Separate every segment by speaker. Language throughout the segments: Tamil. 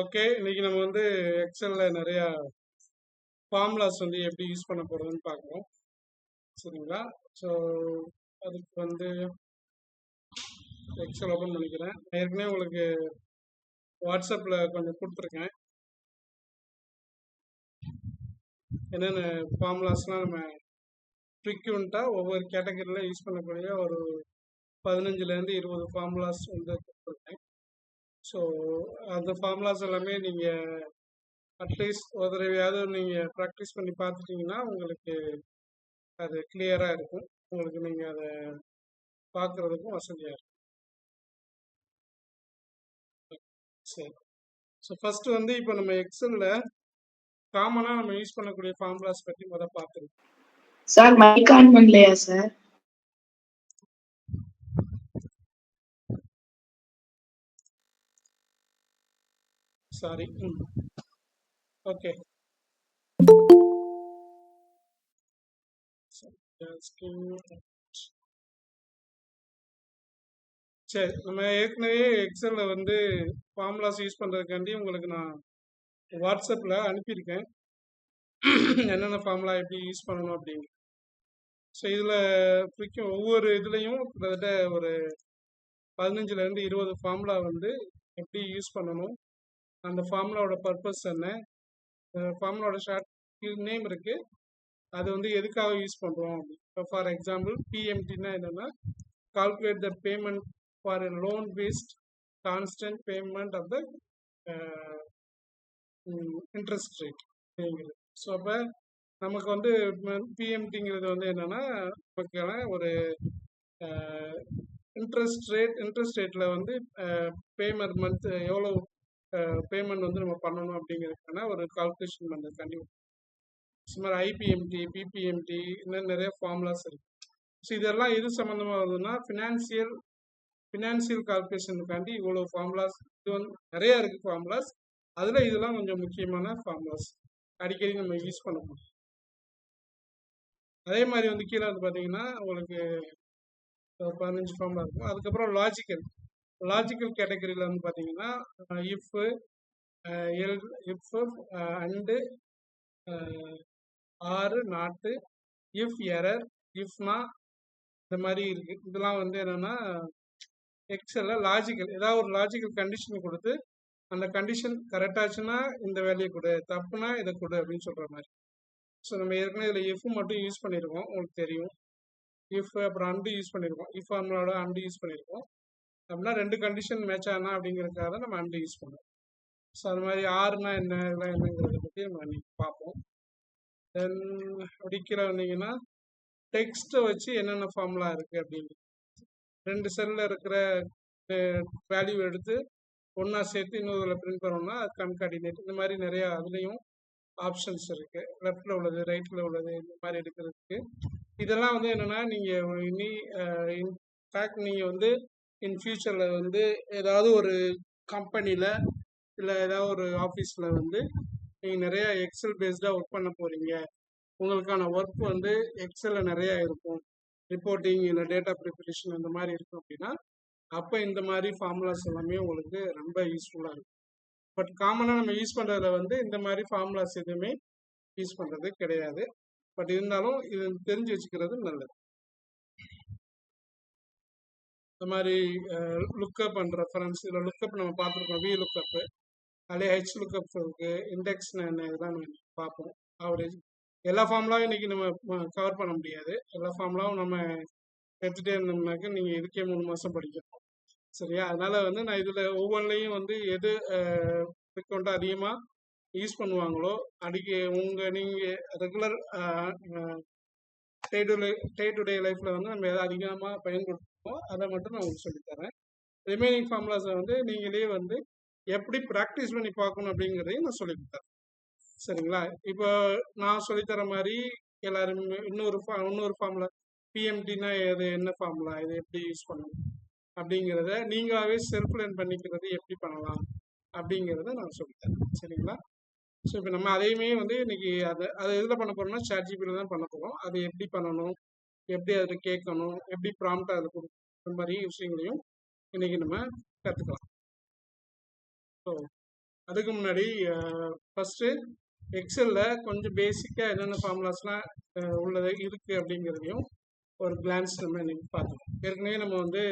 Speaker 1: ஓகே, இன்னைக்கு நம்ம வந்து எக்ஸல்ல நிறைய ஃபார்முலாஸ் வந்து எப்படி யூஸ் பண்ண போறதுன்னு பார்க்குறோம். சரிங்களா? ஸோ அதுக்கு வந்து எக்ஸல் ஓப்பன் பண்ணிக்கிறேன். நான் ஏற்கனவே உங்களுக்கு வாட்ஸ்அப்பில் கொஞ்சம் கொடுத்துருக்கேன். என்னென்ன ஃபார்முலாஸ்லாம் நம்ம ஃப்ரீக்வெண்ட்டாக ஒவ்வொரு கேட்டகரியில் யூஸ் பண்ணக்கூடிய ஒரு 15லேருந்து 20 ஃபார்முலாஸ் வந்து கொடுத்துருக்கேன். ஸோ அந்த ஃபார்முலாஸ் எல்லாமே நீங்கள் அட்லீஸ்ட் ஒரு தடவையாவது நீங்கள் ப்ராக்டிஸ் பண்ணி பார்த்துட்டிங்கன்னா உங்களுக்கு அது கிளியராக இருக்கும். உங்களுக்கு நீங்கள் அதை பார்க்குறதுக்கும் வசதியாக இருக்கும். சரி. ஸோ ஃபர்ஸ்ட் வந்து இப்போ நம்ம எக்ஸலில் காமனாக நம்ம யூஸ் பண்ணக்கூடிய ஃபார்முலாஸ் பற்றி முதல் பார்த்துருக்கோம்.
Speaker 2: சார் மைக் ஆன் பண்ணலையா சார்?
Speaker 1: சாரி. ஓகே, சரி. நம்ம ஏற்கனவே எக்ஸலில் வந்து ஃபார்முலாஸ் யூஸ் பண்ணுறதுக்காண்டி உங்களுக்கு நான் வாட்ஸ்அப்பில் அனுப்பியிருக்கேன். என்னென்ன ஃபார்முலா எப்படி யூஸ் பண்ணணும் அப்படின்னு. ஸோ இதில் ஒவ்வொரு இதுலேயும் கிட்டத்தட்ட ஒரு 15லேருந்து 20 ஃபார்முலா வந்து எப்படி யூஸ் பண்ணணும், அந்த ஃபார்முலாவோட பர்பஸ் என்ன, ஃபார்முலாவோட ஷார்ட் நேம் இருக்குது, அது வந்து எதுக்காக யூஸ் பண்ணுறோம். இப்போ ஃபார் எக்ஸாம்பிள் பிஎம்டினா என்னென்னா calculate the payment for a loan based constant payment of the interest rate அப்படிங்கிறது. ஸோ அப்போ நமக்கு வந்து பிஎம்டிங்கிறது வந்து என்னென்னா நமக்கான ஒரு இன்ட்ரெஸ்ட் ரேட்டில் வந்து பேமெண்ட் மந்த் எவ்வளோ பேமெண்ட் வந்து நம்ம பண்ணணும் அப்படிங்கிறதுக்கான ஒரு கால்குலேஷன் பண்ணுறது கண்டிப்பாக. சுமார் ஐபிஎம்டி, பிபிஎம்டி, இன்னும் நிறைய ஃபார்முலாஸ் இருக்குது. ஸோ இதெல்லாம் எது சம்மந்தமாக வருதுன்னா ஃபினான்சியல் கால்குலேஷனுக்காண்டி இவ்வளோ ஃபார்முலாஸ். இது வந்து நிறையா இருக்குது ஃபார்முலாஸ். அதில் இதெல்லாம் கொஞ்சம் முக்கியமான ஃபார்முலாஸ், அடிக்கடி நம்ம யூஸ் பண்ண முடியும். அதே மாதிரி வந்து கீழே வந்து பார்த்தீங்கன்னா உங்களுக்கு 15 ஃபார்முலா இருக்கும். அதுக்கப்புறம் லாஜிக்கல் கேட்டகரியில் வந்து பார்த்தீங்கன்னா இஃப், அண்டு, ஆறு, நாட்டு, இஃப், எரர், இஃப்னா, இந்த மாதிரி இருக்குது. இதெல்லாம் வந்து என்னென்னா எக்ஸலில் ஏதாவது ஒரு லாஜிக்கல் கண்டிஷன் கொடுத்து அந்த கண்டிஷன் கரெக்டாச்சுன்னா இந்த வேலையை கொடு, தப்புனா இதை கொடு அப்படின்னு சொல்கிற மாதிரி. ஸோ நம்ம ஏற்கனவே இதில் எஃப் மட்டும் யூஸ் பண்ணியிருக்கோம், உங்களுக்கு தெரியும். இஃப் அப்புறம் அண்டு யூஸ் பண்ணியிருக்கோம், இஃப் நம்மளோட அண்டு யூஸ் பண்ணியிருக்கோம். அப்படின்னா 2 கண்டிஷன் மேட்ச் ஆனா அப்படிங்கிறதுக்காக நம்ம அண்டு யூஸ் பண்ணுவோம். ஸோ அது மாதிரி ஆறுனா என்ன, இதெல்லாம் என்னங்கிறத பற்றி நம்ம அன்றைக்கி பார்ப்போம். தென் அப்படி கீழே வந்தீங்கன்னா டெக்ஸ்ட்டை வச்சு என்னென்ன ஃபார்முலா இருக்குது அப்படின்னு 2 செல்லில் இருக்கிற வேல்யூ எடுத்து ஒன்றா சேர்த்து இன்னொரு பிரிண்ட் பண்ணோம்னா அது கன்கார்டினேட். இந்த மாதிரி நிறையா அதுலேயும் ஆப்ஷன்ஸ் இருக்குது. லெஃப்டில் உள்ளது, ரைட்டில் உள்ளது, இந்த மாதிரி எடுக்கிறதுக்கு. இதெல்லாம் வந்து என்னென்னா நீங்கள் இன்ஃபேக்ட் நீங்கள் வந்து இன் ஃபியூச்சரில் வந்து ஏதாவது ஒரு கம்பெனியில் இல்லை ஏதாவது ஒரு ஆஃபீஸில் வந்து நீங்கள் நிறையா எக்ஸல் பேஸ்டாக ஒர்க் பண்ண போகிறீங்க, உங்களுக்கான ஒர்க் வந்து எக்ஸலில் நிறையா இருக்கும், ரிப்போர்ட்டிங் இல்லை டேட்டா ப்ரிப்பரேஷன் அந்த மாதிரி இருக்கும் அப்படின்னா அப்போ இந்த மாதிரி ஃபார்முலாஸ் எல்லாமே உங்களுக்கு ரொம்ப யூஸ்ஃபுல்லாக இருக்கும். பட் காமனாக நம்ம யூஸ் பண்ணுறதுல வந்து இந்த மாதிரி ஃபார்முலாஸ் எதுவுமே யூஸ் பண்ணுறது கிடையாது. பட் இருந்தாலும் இது தெரிஞ்சு வச்சுக்கிறது நல்லது. இந்த மாதிரி லுக்கப் அண்ட் ரெஃபரன்ஸ், இதில் லுக்கப் நம்ம பார்த்துருக்கோம், வி லுக்கப்பு, அதிலே ஹெச் லுக்கப் இருக்குது, இண்டெக்ஸ் என்ன, இதெல்லாம் நம்ம பார்ப்போம். ஆவரேஜ் எல்லா ஃபார்முலாவும் இன்றைக்கி நம்ம கவர் பண்ண முடியாது. எல்லா ஃபார்முலாவும் நம்ம எடுத்துகிட்டே இருந்தோம்னாக்க நீங்கள் இதுக்கே 3 மாதம் படிக்கணும். சரியா? அதனால் வந்து நான் இதில் ஒவ்வொன்றிலையும் வந்து எது ஃப்ரீக்வெண்ட்டாக அதிகமாக யூஸ் பண்ணுவாங்களோ நீங்கள் ரெகுலர் டே டு டே லைஃப்பில் வந்து நம்ம எதை அதிகமாக பயன்படுத்துவோம் அதை மட்டும் நான் உங்களுக்கு சொல்லித்தரேன். ரிமைனிங் ஃபார்முலாஸை வந்து நீங்களே வந்து எப்படி ப்ராக்டிஸ் பண்ணி பார்க்கணும் அப்படிங்கிறதையும் நான் சொல்லித் தரேன். சரிங்களா? இப்போ நான் சொல்லித்தர மாதிரி எல்லாருமே இன்னொரு ஃபார்முலா பிஎம்டினா எது, என்ன ஃபார்முலா, இது எப்படி யூஸ் பண்ணணும் அப்படிங்கிறத நீங்களாகவே செல்ஃப் லேர்ன் பண்ணிக்கிறது எப்படி பண்ணலாம் அப்படிங்கிறத நான் சொல்லித்தரேன். சரிங்களா? ஸோ இப்போ நம்ம அதையுமே வந்து இன்னைக்கு அதை எதில் பண்ண போகிறோம்னா சாட்ஜிபியில் தான் பண்ண போகிறோம். அது எப்படி பண்ணணும், எப்படி அதில் கேட்கணும், எப்படி ப்ராம்ப்டாக அதை கொடுக்கணும், இந்த மாதிரி விஷயங்களையும் இன்னைக்கு நம்ம கற்றுக்கலாம். ஸோ அதுக்கு முன்னாடி ஃபஸ்ட்டு எக்ஸலில் கொஞ்சம் பேசிக்காக என்னென்ன ஃபார்முலாஸ்லாம் உள்ளது இருக்குது அப்படிங்கிறதையும் ஒரு கிளான்ஸ் நம்ம இன்னைக்கு பார்த்துக்கோம். ஏற்கனவே நம்ம வந்து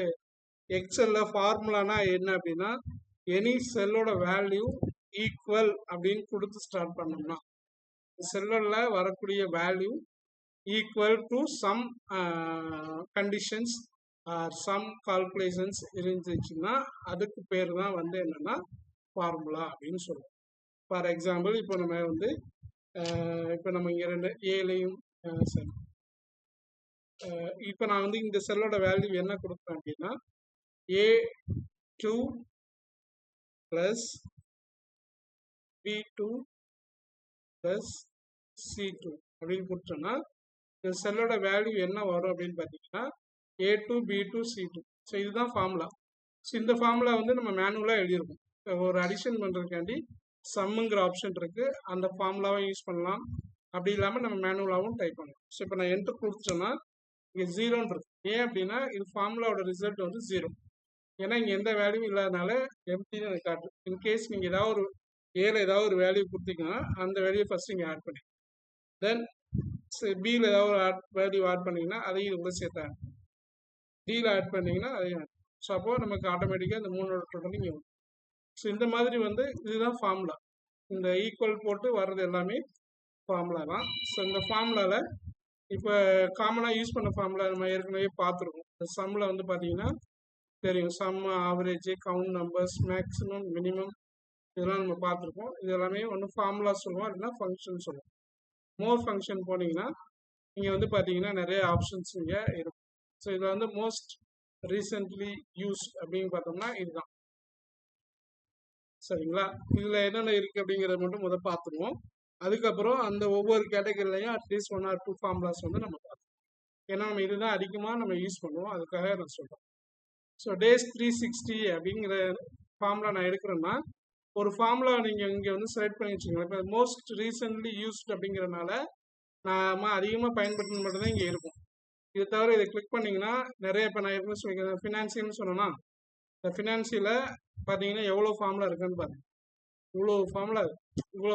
Speaker 1: எக்ஸலில் ஃபார்முலானா என்ன அப்படின்னா எனி செல்லோட வேல்யூ ஈக்குவல் அப்படின்னு கொடுத்து ஸ்டார்ட் பண்ணோம்னா செல்லில் வரக்கூடிய value equal to some conditions or some calculations இருந்துச்சுன்னா அதுக்கு பேர் தான் வந்து என்னென்னா ஃபார்முலா அப்படின்னு சொல்லுவோம். ஃபார் எக்ஸாம்பிள் இப்போ நம்ம வந்து இப்போ நம்ம இங்கே ரெண்டு ஏலையும் சரி இப்போ நான் வந்து இந்த செல்லோட வேல்யூ என்ன கொடுக்குறேன் அப்படின்னா A2 plus B2 plus C2 அப்படின்னு கொடுத்தோன்னா இந்த செல்லோட வேல்யூ என்ன வரும் அப்படின்னு பார்த்தீங்கன்னா A2 B2 C2. ஸோ இதுதான் ஃபார்முலா. ஸோ இந்த ஃபார்முலா வந்து நம்ம மேனுவலாக எழுதியிருக்கோம். ஒரு அடிஷன் பண்ணுறதுக்காண்டி சம்முங்கிற ஆப்ஷன் இருக்குது, அந்த ஃபார்முலாவை யூஸ் பண்ணலாம். அப்படி இல்லாமல் நம்ம மேனுவலாகவும் டைப் பண்ணலாம். ஸோ இப்போ நான் என்ட்ரு கொடுத்தோன்னா இங்கே 0ன்னு இருக்கு. ஏன் அப்படின்னா இது ஃபார்முலாவோட ரிசல்ட் வந்து 0. ஏன்னா இங்கே எந்த வேல்யூ இல்லாதனால எம்டின்னு காட்டு. இன்கேஸ் நீங்கள் ஏதாவது ஒரு ஏதாவது ஒரு வேல்யூ கொடுத்தீங்கன்னா அந்த வேல்யூ ஃபர்ஸ்ட் இங்கே ஆட் பண்ணி தென் பியில் ஏதாவது ஒரு வேல்யூ ஆட் பண்ணிங்கன்னா அதையும் இது கூட சேர்த்து ஆட் பண்ணி டியில் ஆட் பண்ணிங்கன்னா அதையும் ஆட். ஸோ அப்போ நமக்கு ஆட்டோமேட்டிக்காக இந்த 3 டோட்டல் இங்கே வரும். ஸோ இந்த மாதிரி வந்து இதுதான் ஃபார்முலா. இந்த ஈக்குவல் போட்டு வர்றது எல்லாமே ஃபார்முலா தான். ஸோ இந்த ஃபார்முலாவில் இப்போ காமனாக யூஸ் பண்ண ஃபார்முலா நம்ம ஏற்கனவே பார்த்துருக்கோம். இந்த சம்மில் வந்து பார்த்தீங்கன்னா தெரியும், sum, average, count numbers, maximum, minimum, இதெல்லாம் நம்ம பார்த்துருக்கோம். இது எல்லாமே ஒன்று ஃபார்முலா சொல்லுவோம், இல்லைன்னா ஃபங்க்ஷன் சொல்லுவோம். மோர் ஃபங்க்ஷன் போனீங்கன்னா இங்கே வந்து பார்த்தீங்கன்னா நிறைய ஆப்ஷன்ஸ் இங்கே இருக்கும். ஸோ இதில் வந்து மோஸ்ட் ரீசென்ட்லி யூஸ் அப்படின்னு பார்த்தோம்னா இதுதான். சரிங்களா? இதில் என்னென்ன இருக்குது அப்படிங்கிறத மட்டும் முதல் பார்த்துருவோம். அதுக்கப்புறம் அந்த ஒவ்வொரு கேட்டகரிலையும் அட்லீஸ்ட் 1 or 2 ஃபார்முலாஸ் வந்து நம்ம பார்த்துருவோம். ஏன்னா நம்ம இதுதான் அதிகமாக நம்ம யூஸ் பண்ணுவோம், அதுக்காக நான் சொல்கிறேன். ஸோ டேஸ் 360 அப்படிங்கிற ஃபார்முலா நான் எடுக்கிறேன்னா ஒரு ஃபார்முலா நீங்கள் இங்கே வந்து செலக்ட் பண்ணி வச்சுக்கோங்க. இப்போ மோஸ்ட் ரீசென்ட்லி யூஸ்ட் அப்படிங்கிறனால நாம அதிகமாக பயன்படுத்துறது மட்டும்தான் இங்கே இருக்கும். இது தவிர இதை கிளிக் பண்ணிங்கன்னா நிறைய, இப்போ நான் எப்படி சொல்லிக்கிறேன், ஃபினான்சியல்னு சொன்னோன்னா இந்த ஃபினான்சியலில் பார்த்தீங்கன்னா எவ்வளோ ஃபார்முலா இருக்குன்னு பாருங்கள். இவ்வளோ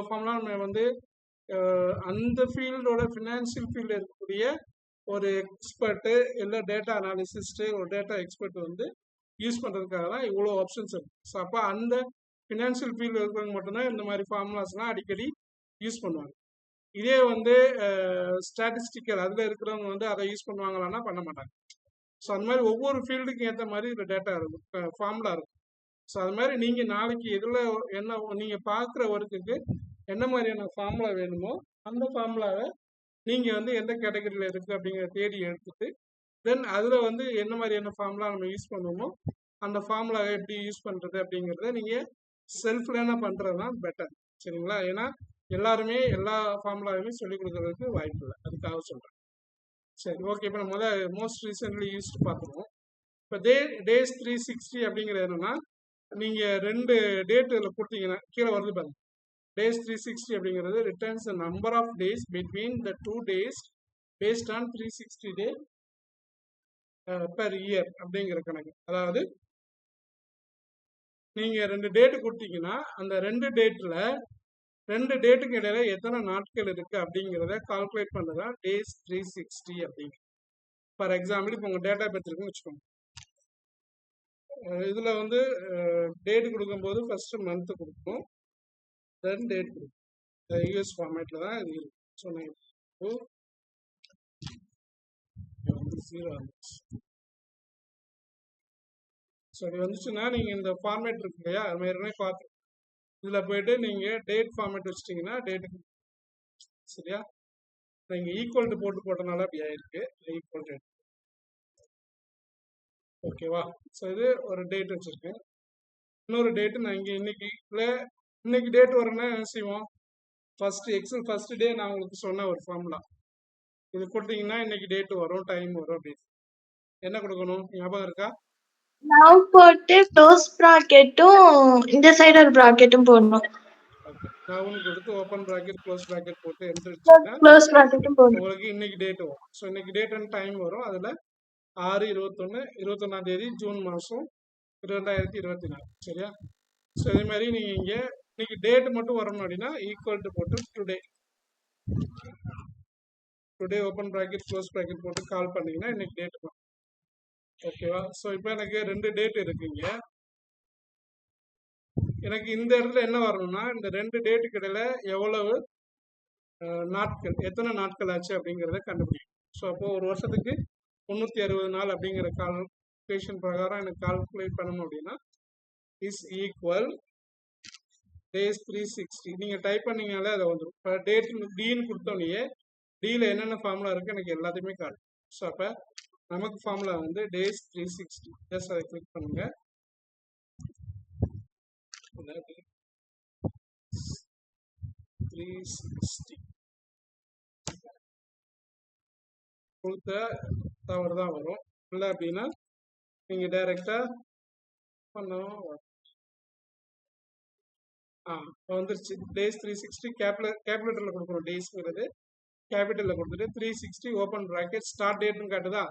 Speaker 1: ஃபார்முலா நம்ம வந்து அந்த ஃபீல்டோட ஃபினான்சியல் ஃபீல்டில் இருக்கக்கூடிய ஒரு எக்ஸ்பர்ட்டு இல்லை டேட்டா அனாலிசிஸ்ட்டு ஒரு டேட்டா எக்ஸ்பர்ட் வந்து யூஸ் பண்ணுறதுக்காக தான் இவ்வளோ ஆப்ஷன்ஸ் இருக்குது. ஸோ அப்போ அந்த ஃபினான்சியல் ஃபீல்டில் இருக்கிறவங்க மட்டும்தான் இந்த மாதிரி ஃபார்முலாஸ்லாம் அடிக்கடி யூஸ் பண்ணுவாங்க. இதே வந்து ஸ்டாட்டிஸ்டிக்கல் அதில் இருக்கிறவங்க வந்து அதை யூஸ் பண்ணுவாங்களான்னா பண்ண மாட்டாங்க. ஸோ அந்த மாதிரி ஒவ்வொரு ஃபீல்டுக்கும் ஏற்ற மாதிரி இதில் டேட்டா இருக்கும், ஃபார்முலா இருக்கும். ஸோ அது மாதிரி நீங்கள் நாளைக்கு எதில் என்ன நீங்கள் பார்க்குற ஒர்க்குக்கு என்ன மாதிரியான ஃபார்முலா வேணுமோ அந்த ஃபார்முலாவை நீங்கள் வந்து எந்த கேட்டகரியில் இருக்குது அப்படிங்கிறத தேடி எடுத்துட்டு தென் அதில் வந்து என்ன மாதிரியான ஃபார்முலா நம்ம யூஸ் பண்ணுவோமோ அந்த ஃபார்முலாவை எப்படி யூஸ் பண்ணுறது அப்படிங்கிறத நீங்கள் செல்ஃப் லேர்னாக பண்ணுறது தான் பெட்டர். சரிங்களா? ஏன்னா எல்லாருமே எல்லா ஃபார்முலாவையுமே சொல்லிக் கொடுக்கறதுக்கு வாய்ப்பு இல்லை, அதுக்காக சொல்கிறேன். சரி, ஓகே. இப்போ நம்ம மோஸ்ட் ரீசென்ட்லி யூஸ்டு பார்த்துருவோம். இப்போ டேஸ் 360 அப்படிங்கிறது என்னென்னா நீங்கள் 2 டேட் இதில் கொடுத்தீங்கன்னா கீழே வருது பாருங்க. டேஸ் 360 அப்படிங்கிறது returns the number of days between the 2 days based on 360 day per year அப்படிங்கிற கணக்கு. அதாவது நீங்கள் 2 டேட்டு கொடுத்தீங்கன்னா அந்த 2 டேட்டுக்கு இடையில எத்தனை நாட்கள் இருக்குது அப்படிங்கிறத கால்குலேட் பண்ணுறது தான் டேஸ் 360 அப்படிங்கிறது. ஃபார் எக்ஸாம்பிள் இப்போ உங்கள் டேட்டா பெற்றிருக்குன்னு வச்சுக்கோங்க. இதில் வந்து டேட்டு கொடுக்கும்போது ஃபஸ்ட்டு மந்த்து கொடுக்கணும், தென் டேட் கொடுக்கும். யூஎஸ் ஃபார்மேட்டில் தான் இது இருக்கும். ஸோ நான் வந்து 0 வந்துச்சு. ஸோ இது வந்துச்சுன்னா நீங்கள் இந்த ஃபார்மேட் இருக்கு இல்லையா, அது ஏற்கனவே பார்த்து இதில் போய்ட்டு நீங்கள் டேட் ஃபார்மேட் வச்சிட்டிங்கன்னா டேட்டுக்கு சரியா. நீங்கள் ஈக்குவல் டு போட்டனால அப்படி ஆயிருக்கு, ஈக்குவல் டேட். ஓகேவா? ஸோ இது ஒரு டேட் வச்சுருக்கேன். இன்னொரு டேட்டு நான் இங்கே இன்னைக்கு டேட் வரணும்னா என்ன செய்வோம், ஃபர்ஸ்ட் டே நான் உங்களுக்கு சொன்ன ஒரு ஃபார்முலா இது கொடுத்தீங்கன்னா இன்னைக்கு டேட் வரும், டைம் வரும் அப்படின்னு. என்ன கொடுக்கணும் ஞாபகம் இருக்கா?
Speaker 2: நவ் போட்டு க்ளோஸ் பிராக்கெட்டும் இந்த சைடு ஒரு பிராக்கெட்டும் போடணும்.
Speaker 1: ஓகே, நவ்னு கொடுத்து ஓபன் பிராக்கெட் க்ளோஸ் பிராக்கெட் போட்டு என்டர் அடிச்சீங்கன்னா
Speaker 2: க்ளோஸ் பிராக்கெட்டும் போடணும்.
Speaker 1: உங்களுக்கு இன்னைக்கு டேட் வரும். ஸோ இன்னைக்கு டேட் அண்ட் டைம் வரும். அதில் 6/21/21 ஜூன் மாதம் 2024. சரியா? ஸோ இதே மாதிரி நீங்கள் இங்கே இன்னைக்கு டேட் மட்டும் வரணும் அப்படின்னா ஈக்குவல் டு போட்டு today open bracket close bracket போட்டு கால் பண்ணீங்கன்னா இன்னைக்கு டேட் வரும். ஓகேவா? ஸோ இப்போ எனக்கு 2 டேட் இருக்குங்க. எனக்கு இந்த இடத்துல என்ன வரணும்னா இந்த 2 டேட்டுக்கு இடையில எவ்வளவு நாட்கள், எத்தனை நாட்கள் ஆச்சு அப்படிங்கிறத கண்டுபிடிக்கும். ஸோ அப்போ ஒரு வருஷத்துக்கு 360 நாள் அப்படிங்கிற கால்குலேஷன் பிரகாரம் எனக்கு கால்குலேட் பண்ணணும் அப்படின்னா இஸ் ஈக்குவல் டேஸ் 360. நீங்கள் டைப் பண்ணீங்கனாலே அதை வந்துடும். இப்போ டேட் டின்னு கொடுத்தோன்னே டியில் என்னென்ன ஃபார்முலா இருக்குது எனக்கு எல்லாத்தையுமே காட்டும். ஸோ அப்போ நமக்கு ஃபார்முலா வந்து டேஸ் 360. ஜஸ்ட் அதை கிளிக் பண்ணுங்க. 360 கொடுத்த தவறு தான் வரும். இல்லை அப்படின்னா நீங்கள் டைரெக்டாக பண்ணணும். வந்துருச்சு. டேஸ் 360 கேபிட்டலில் கொடுக்கணும். டேஸ்ங்கிறது கேபிட்டலில் கொடுத்துட்டு 360 ஓப்பன் ப்ராக்கெட் ஸ்டார்ட் டேட்னு காட்டுதா.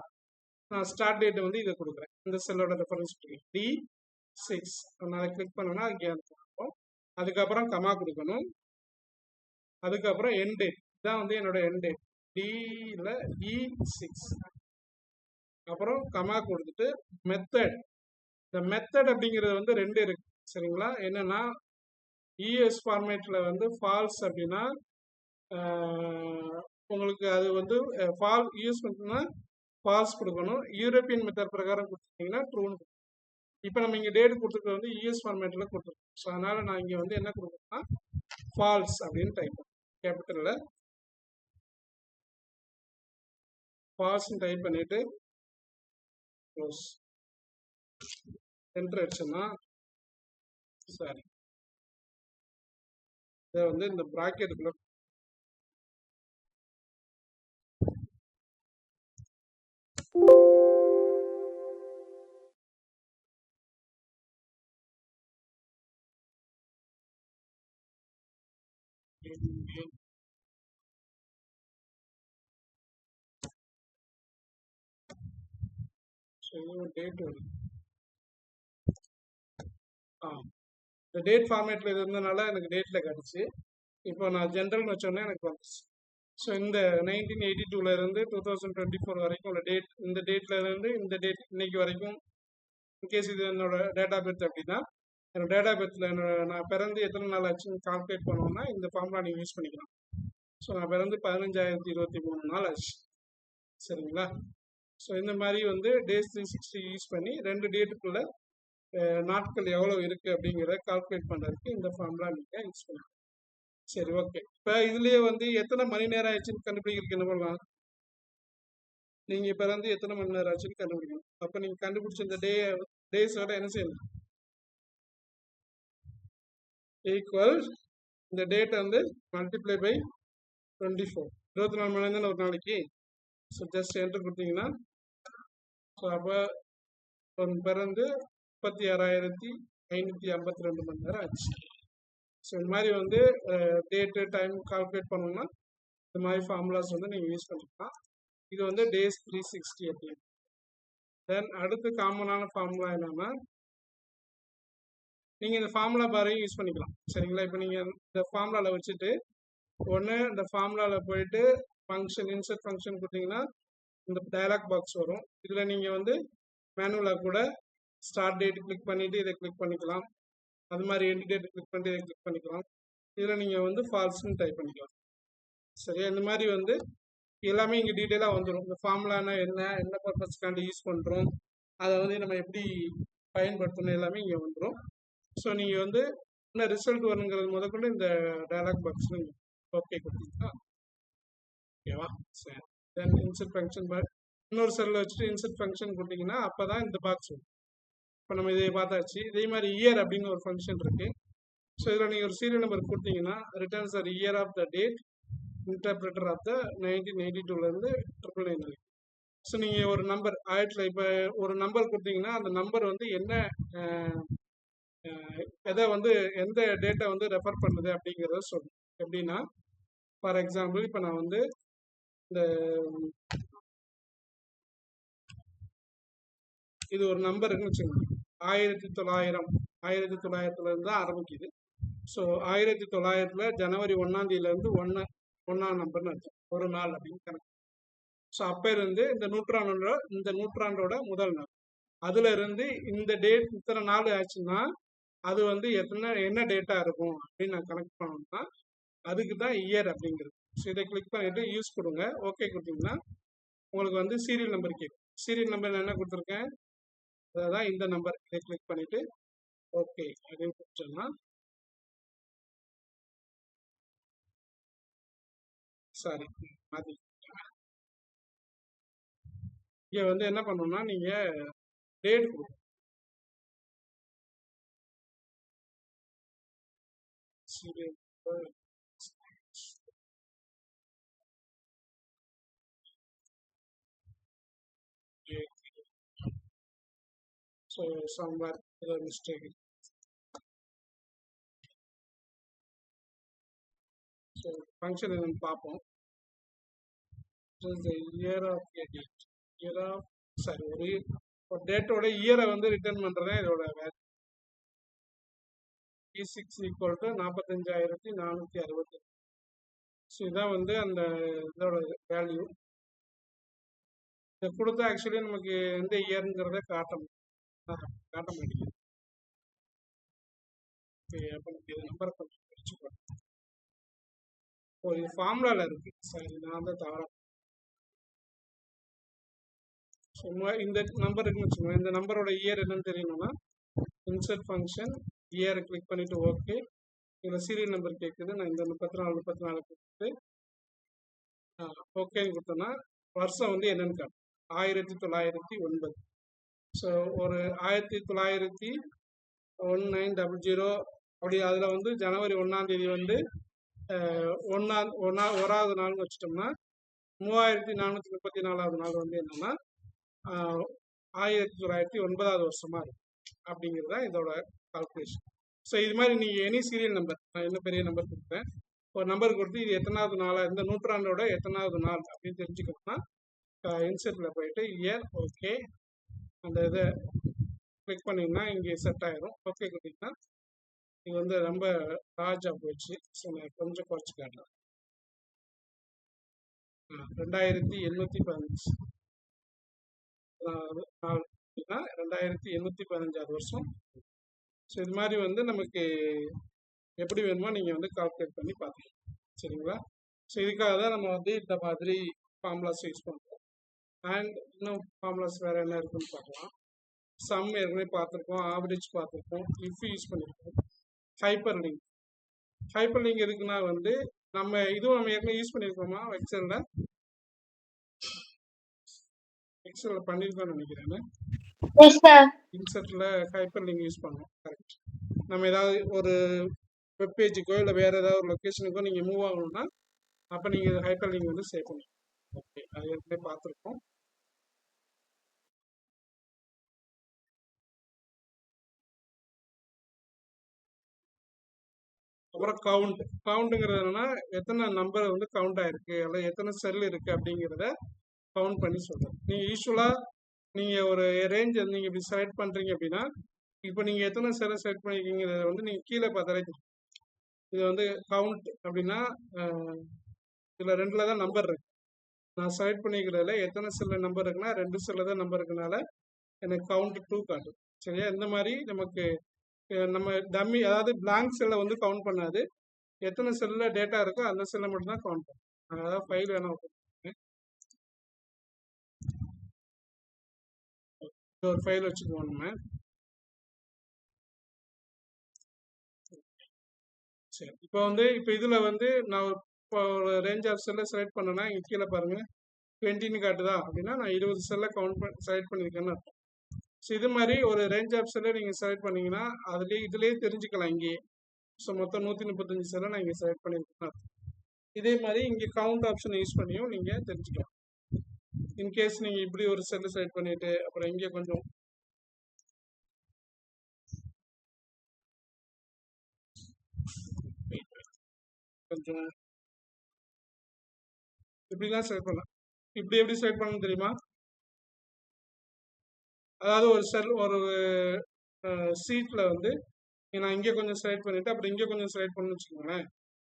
Speaker 1: நான் ஸ்டார்ட் டேட் வந்து இதை கொடுக்குறேன். இந்த செல்லோட ரெஃபரன்ஸ் D6. நான் அதை கிளிக் பண்ணோன்னா அது கொடுப்போம். அதுக்கப்புறம் கமா கொடுக்கணும். அதுக்கப்புறம் என் டேட் இதான் வந்து என்னோட என் டேட் டியில் E6. அப்புறம் கமா கொடுத்துட்டு மெத்தட். இந்த மெத்தட் அப்படிங்கிறது வந்து 2 இருக்கு. சரிங்களா? என்னன்னா இஎஸ் ஃபார்மேட்டில் வந்து ஃபால்ஸ் அப்படின்னா உங்களுக்கு அது வந்து யூஸ் பண்ணா ஃபால்ஸ் கொடுக்கணும். யூரோப்பியன் மெத்தட் பிரகாரம் கொடுத்துட்டீங்கன்னா ட்ரூன்னு. இப்போ நம்ம இங்கே டேட் கொடுத்துருக்கிறது வந்து இஎஸ் ஃபார்மேட்டில் கொடுத்துருக்கோம். ஸோ அதனால் நான் இங்கே வந்து என்ன கொடுக்குறேன்னா ஃபால்ஸ் அப்படின்னு டைப் பண்ணுறேன். கேபிட்டலில் ஃபால்ஸ்ன்னு டைப் பண்ணிவிட்டு க்ளோஸ் என்டர் அடிச்சோன்னா சாரி இதை வந்து இந்த ப்ராக்கெட்டுக்குள்ள டேட் வருது. இந்த டேட் ஃபார்மேட்டில் இருந்ததுனால எனக்கு டேட்டில் கிடச்சி. இப்போ நான் ஜென்ரல்னு வச்சோன்னே எனக்கு வந்துச்சு. ஸோ இந்த 1982 இருந்து 2024 வரைக்கும் உள்ள டேட், இந்த டேட்ல இருந்து இந்த டேட் இன்னைக்கு வரைக்கும் இன்கேஸ் இது என்னோட டேட் ஆஃப் பர்த் அப்படின்னா என்னோட டேட் ஆஃப் பர்த்தில் நான் பிறந்து எத்தனை நாள் ஆச்சுன்னு கால்குலேட் பண்ணோம்னா இந்த ஃபார்முலா நீங்கள் யூஸ் பண்ணிக்கலாம். ஸோ நான் பிறந்து 15,023 நாள் ஆச்சு. சரிங்களா? ஸோ இந்த மாதிரி வந்து டேஸ் 360 யூஸ் பண்ணி 2 டேட்டுக்குள்ள நாட்கள் எவ்வளோ இருக்குது அப்படிங்கிறத கால்குலேட் பண்ணுறதுக்கு இந்த ஃபார்முலா நீங்கள் யூஸ் பண்ணலாம். சரி, ஓகே. இப்போ இதுலேயே வந்து எத்தனை மணி நேரம் ஆச்சுன்னு கண்டுபிடிக்கிறதுக்கு என்ன பண்ணலாம்? நீங்கள் இப்போ வந்து எத்தனை மணி நேரம் ஆச்சுன்னு கண்டுபிடிக்கணும். அப்போ நீங்கள் கண்டுபிடிச்ச இந்த டேஸோட என்ன செய்யணும்? ஈக்குவல் இந்த டேட்டை வந்து மல்டிப்ளை பை 24. 24 மணி நேரம் தானே ஒரு நாளைக்கு. ஸோ ஜஸ்ட் என்ட்ரு கொடுத்தீங்கன்னா ஸோ அப்போ பிறந்து 36,552 மணி நேரம் ஆச்சு. ஸோ இந்த மாதிரி வந்து டேட்டு டைம் கால்குலேட் பண்ணணும்னா இந்த மாதிரி ஃபார்முலாஸ் வந்து நீங்கள் யூஸ் பண்ணிக்கலாம். இது வந்து டேஸ் 360 அப்படின்னு. தென் அடுத்து காமனான ஃபார்முலா என்னன்னா நீங்கள் இந்த ஃபார்முலா பாரையும் யூஸ் பண்ணிக்கலாம். சரிங்களா? இப்போ நீங்கள் இந்த ஃபார்முலாவில் வச்சுட்டு ஒன்று இந்த ஃபார்முலாவில் போயிட்டு ஃபங்க்ஷன் இன்சர்ட் ஃபங்க்ஷன் கொடுத்தீங்கன்னா இந்த டயலாக் பாக்ஸ் வரும். இதில் நீங்கள் வந்து மேனுவலாக கூட ஸ்டார்ட் டேட் கிளிக் பண்ணிவிட்டு இதை கிளிக் பண்ணிக்கலாம். அது மாதிரி எண்ட் டேட் கிளிக் பண்ணிட்டு இதை கிளிக் பண்ணிக்கலாம். இதில் நீங்கள் வந்து ஃபால்ஸ்ன்னு டைப் பண்ணிக்கலாம். சரியா? இந்த மாதிரி வந்து எல்லாமே இங்கே டீட்டெயிலாக வந்துடும். இந்த ஃபார்முலானா என்ன பர்பஸ்க்காண்டி யூஸ் பண்ணுறோம், அதை வந்து நம்ம எப்படி பயன்படுத்தணும் எல்லாமே இங்கே வந்துடும். ஸோ நீங்கள் வந்து என்ன ரிசல்ட் வரணுங்கிறது முதற்கொண்டு இந்த டயலாக் பாக்ஸில் நீங்கள் ஓகே கொடுத்தீங்கன்னா ஓகேவா? சரி. தென் இன்சர்ட் ஃபங்க்ஷன் இன்னொரு செல்லில் வச்சுட்டு இன்சர்ட் ஃபங்க்ஷன் கொடுத்தீங்கன்னா அப்போ தான் இந்த பாக்ஸ் வரும். இப்போ நம்ம இதை பார்த்தாச்சு. இதே மாதிரி இயர் அப்படின்னு ஒரு ஃபங்க்ஷன் இருக்குது. ஸோ இதில் நீங்கள் ஒரு சீரியல் நம்பர் கொடுத்தீங்கன்னா returns or year of the date interpreter of the 1982 999 வரைக்கும். ஸோ நீங்கள் ஒரு நம்பர் இப்போ ஒரு நம்பர் கொடுத்தீங்கன்னா அந்த நம்பர் வந்து என்ன எதை வந்து எந்த டேட்டை வந்து ரெஃபர் பண்ணுது அப்படிங்கிறத சொல்லும். எப்படின்னா ஃபார் எக்ஸாம்பிள் இப்போ நான் வந்து இந்த இது ஒரு நம்பர் இருக்குன்னு வச்சுக்கோங்க. 1900 1900 தான் ஆரம்பிக்குது. ஸோ 1900 ஜனவரி 1ஆம் தேதியிலேருந்து ஒன்றாம் நம்பர்னு அர்த்தம், ஒரு நாள் அப்படின்னு கணக்கு. ஸோ அப்போ இருந்து இந்த நூற்றாண்டோட முதல் நாள், அதுல இருந்து இந்த டேட் இத்தனை நாள் ஆச்சுன்னா அது வந்து என்ன டேட்டா இருக்கும் அப்படின்னு நான் கனெக்ட் பண்ணோம்னா அதுக்கு தான் இயர் அப்படிங்கிறது. ஸோ இதை கிளிக் பண்ணிட்டு யூஸ் கொடுங்க. ஓகே கொடுத்தீங்கன்னா உங்களுக்கு வந்து சீரியல் நம்பர் கேட்கும். சீரியல் நம்பர் நான் என்ன கொடுத்துருக்கேன், அதான் இந்த நம்பர். இதை கிளிக் பண்ணிட்டு ஓகே அப்படின்னு கொடுத்தோம்னா, சாரி மாற்றி இங்கே வந்து என்ன பண்ணணும்னா நீங்க டேட் கொடுக்கணும். சீரியல் ஸோ சம்வேர் ஏதோ மிஸ்டேக். ஸோ ஃபங்க்ஷன் என்னன்னு பார்ப்போம். Year of date, year of sorry ஒரு டேட்டோட இயரை வந்து ரிட்டர்ன் பண்ணுறதே இதோட value. E6 equal to 45,460. So இதான் வந்து அந்த இதோட வேல்யூ. இதை கொடுத்தா ஆக்சுவலி நமக்கு எந்த இயருங்கிறத காட்ட மாட்டேங்குது. அப்போ நமக்கு இது நம்பரை கொஞ்சம் பிரிச்சு போட்டோம். ஒரு ஃபார்முலாவில் இருக்கு, சரி நான் தான் தவறா. சும்மா இந்த நம்பர் இருக்குன்னு வச்சுக்கோங்க. இந்த நம்பரோட இயர் என்னன்னு தெரியணும்னா இன்சர்ட் ஃபங்க்ஷன் இயரை கிளிக் பண்ணிட்டு ஓகே. இதில் சீரியல் நம்பர் கேட்குது. நான் இந்த 34 கொடுத்து ஓகேன்னு கொடுத்தோன்னா வருஷம் வந்து என்னன்னு காட்டும், 1909. ஸோ ஒரு 1900 அப்படி. அதில் வந்து ஜனவரி 1ஆம் தேதி வந்து ஒராவது நாள்னு வச்சுட்டோம்னா 3434வது நாள் வந்து என்னன்னா 1909வது வருஷமா இருக்கும் அப்படிங்கிறது தான் இதோட கால்குலேஷன். ஸோ இது மாதிரி நீங்கள் எனி சீரியல் நம்பர், நான் என்ன பெரிய நம்பர் கொடுத்தேன், ஒரு நம்பர் கொடுத்து இது எத்தனாவது நாளாக, இந்த நூற்றாண்டோட எத்தனாவது நாள் அப்படின்னு தெரிஞ்சுக்கணும்னா இன்செர்ட்டில் போயிட்டு இயர் ஓகே அந்த இதை கிளிக் பண்ணிங்கன்னா இங்கே செட் ஆயிரும். ஓகே கொடுத்தீங்கன்னா இது வந்து ரொம்ப லார்ஜாக போயிடுச்சு. ஸோ நான் கொஞ்சம் குறைச்சி காட்டுறேன். 2815 நாள் அப்படின்னா 2815வது வருஷம். ஸோ இது மாதிரி வந்து நமக்கு எப்படி வேணுமோ நீங்கள் வந்து கால்குலேட் பண்ணி பார்த்துக்கலாம், சரிங்களா. ஸோ இதுக்காக தான் நம்ம வந்து இந்த மாதிரி ஃபார்முலாஸ் யூஸ் பண்ணுறோம். அண்ட் இன்னும் ஃபார்முலாஸ் வேறு என்ன இருக்குன்னு பார்க்கலாம். சம் ஏற்கனவே பார்த்துருக்கோம், ஆவரேஜ் பார்த்துருக்கோம், இஃப் யூஸ் பண்ணியிருக்கோம். ஹைப்பர் லிங்க் எதுக்குன்னா வந்து நம்ம ஏற்கனவே யூஸ் பண்ணியிருக்கோமா எக்ஸலில் பண்ணியிருக்கோம்னு நினைக்கிறேன். இன்சர்ட்டில் ஹைப்பர் லிங்க் யூஸ் பண்ணோம், கரெக்ட். நம்ம ஏதாவது ஒரு வெப்பேஜுக்கோ இல்லை வேறு ஏதாவது ஒரு லொக்கேஷனுக்கோ நீங்கள் மூவ் ஆகணும்னா அப்போ நீங்கள் ஹைப்பர் லிங்க் வந்து சேவ் பண்ணணும். ஓகே, அது ஏற்கனவே பார்த்துருக்கோம். அப்புறம் கவுண்ட்டுங்கிறது என்னன்னா எத்தனை நம்பர் வந்து கவுண்ட் ஆயிருக்கு அல்லது எத்தனை செல் இருக்கு அப்படிங்கிறத கவுண்ட் பண்ணி சொல்றோம். நீங்க யூஸ்வலா நீங்க ஒரு ரேஞ்ச் நீங்க இப்படி செலக்ட் பண்றீங்க அப்படின்னா இப்போ நீங்க எத்தனை செல்லை செலக்ட் பண்ணிருக்கீங்கிறத வந்து நீங்க கீழே பார்த்தாலே தெரியும். இது வந்து கவுண்ட் அப்படின்னா இதுல 2ல தான் நம்பர் இருக்கு. நான் செலக்ட் பண்ணிக்கிறதுல எத்தனை செல்ல நம்பர் இருக்குன்னா 2 செல்ல தான் நம்பர் இருக்குனால எனக்கு கவுண்ட் 2 காட்டும். சரியா, இந்த மாதிரி நமக்கு நம்ம டம்மி அதாவது பிளாங்க் செல்லை வந்து கவுண்ட் பண்ணாது, எத்தனை செல்ல டேட்டா இருக்கோ அந்த செல்லை மட்டும் தான் கவுண்ட் பண்ணும். அதாவது ஃபைல் வேணும். ஒரு ஃபைல் வச்சுக்குவோம் நம்ம. சரி, இப்போ இதில் வந்து நான் இப்போ ஒரு ரேஞ்ச் ஆஃப் செல்லை செலக்ட் பண்ணேன்னா இங்கே கீழே பாருங்க 20ன்னு காட்டுதா அப்படின்னா நான் 20 செல்லை செலக்ட் பண்ணியிருக்கேன்னு அர்த்தம். ஸோ இது மாதிரி ஒரு ரேஞ்ச் ஆஃப் செல்லை நீங்கள் செலக்ட் பண்ணீங்கன்னா இதுலேயே தெரிஞ்சுக்கலாம் இங்கே. ஸோ மொத்தம் 135 செல்லை நான் இங்கே செலக்ட் பண்ணியிருக்கேன். இதே மாதிரி இங்கே கவுண்ட் ஆப்ஷனை யூஸ் பண்ணியும் நீங்கள் தெரிஞ்சுக்கலாம். இன்கேஸ் நீங்கள் இப்படி ஒரு செல்லை செலக்ட் பண்ணிட்டு அப்புறம் இங்கே கொஞ்சம் இப்படிலாம் செலக்ட் பண்ணலாம். இப்படி எப்படி செலக்ட் பண்ணணும் தெரியுமா? அதாவது ஒரு சீட்ல வந்து நான் இங்கே கொஞ்சம் செலக்ட் பண்ணிவிட்டு அப்புறம் இங்கே கொஞ்சம் செலக்ட் பண்ணணும்னு வச்சுக்கோங்களேன்.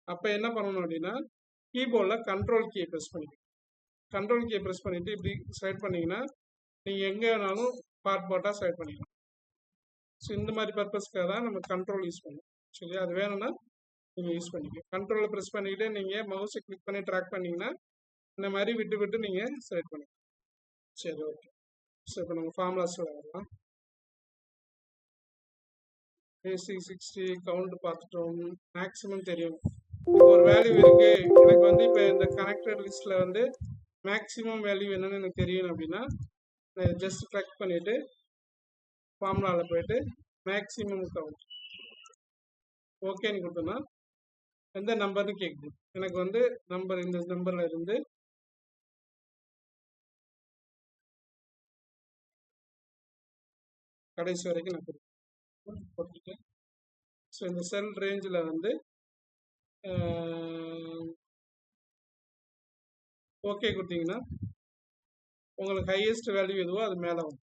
Speaker 1: அப்போ என்ன பண்ணணும் அப்படின்னா கீபோர்டில் கண்ட்ரோல் கீயை ப்ரெஸ் பண்ணிக்கணும். கண்ட்ரோல் கீயை ப்ரெஸ் பண்ணிவிட்டு இப்படி செலக்ட் பண்ணிங்கன்னா நீங்கள் எங்கே வேணாலும் பார்ட்டாக செலக்ட் பண்ணிக்கலாம். ஸோ இந்த மாதிரி பர்பஸ்க்காக தான் நம்ம கண்ட்ரோல் யூஸ் பண்ணுவோம். சரியா, அது வேணும்னா நீங்கள் யூஸ் பண்ணிக்கலாம். கண்ட்ரோலை ப்ரெஸ் பண்ணிக்கிட்டு நீங்கள் மவுஸை கிளிக் பண்ணி ட்ராக் பண்ணிங்கன்னா இந்த மாதிரி விட்டு விட்டு நீங்கள் செலக்ட் பண்ணிக்கலாம். சரி, ஓகே. ஸோ இப்போ நம்ம ஃபார்முலாஸில் வரலாம். பேசிக் 60 கவுண்ட் பார்த்துட்டோம். மேக்ஸிமம் தெரியும். இப்போ ஒரு வேல்யூ இருக்கு, எனக்கு வந்து இப்போ இந்த கனெக்டட் லிஸ்ட்ல வந்து மேக்ஸிமம் வேல்யூ என்னன்னு எனக்கு தெரியும் அப்படின்னா ஜஸ்ட் கிளிக் பண்ணிட்டு ஃபார்முலாவில் போயிட்டு மேக்ஸிமம் கவுண்ட் ஓகேன்னு கொடுத்தோம்னா எந்த நம்பர்னு கேட்குது. எனக்கு வந்து நம்பர் இந்த நம்பர்ல இருந்து கடைசி வரைக்கும் நான் கொடுத்துட்டேன். ஸோ இந்த செல் ரேஞ்சில் வந்து ஓகே கொடுத்தீங்கன்னா உங்களுக்கு ஹையஸ்ட் வேல்யூ எதுவோ அது மேலே வரும்.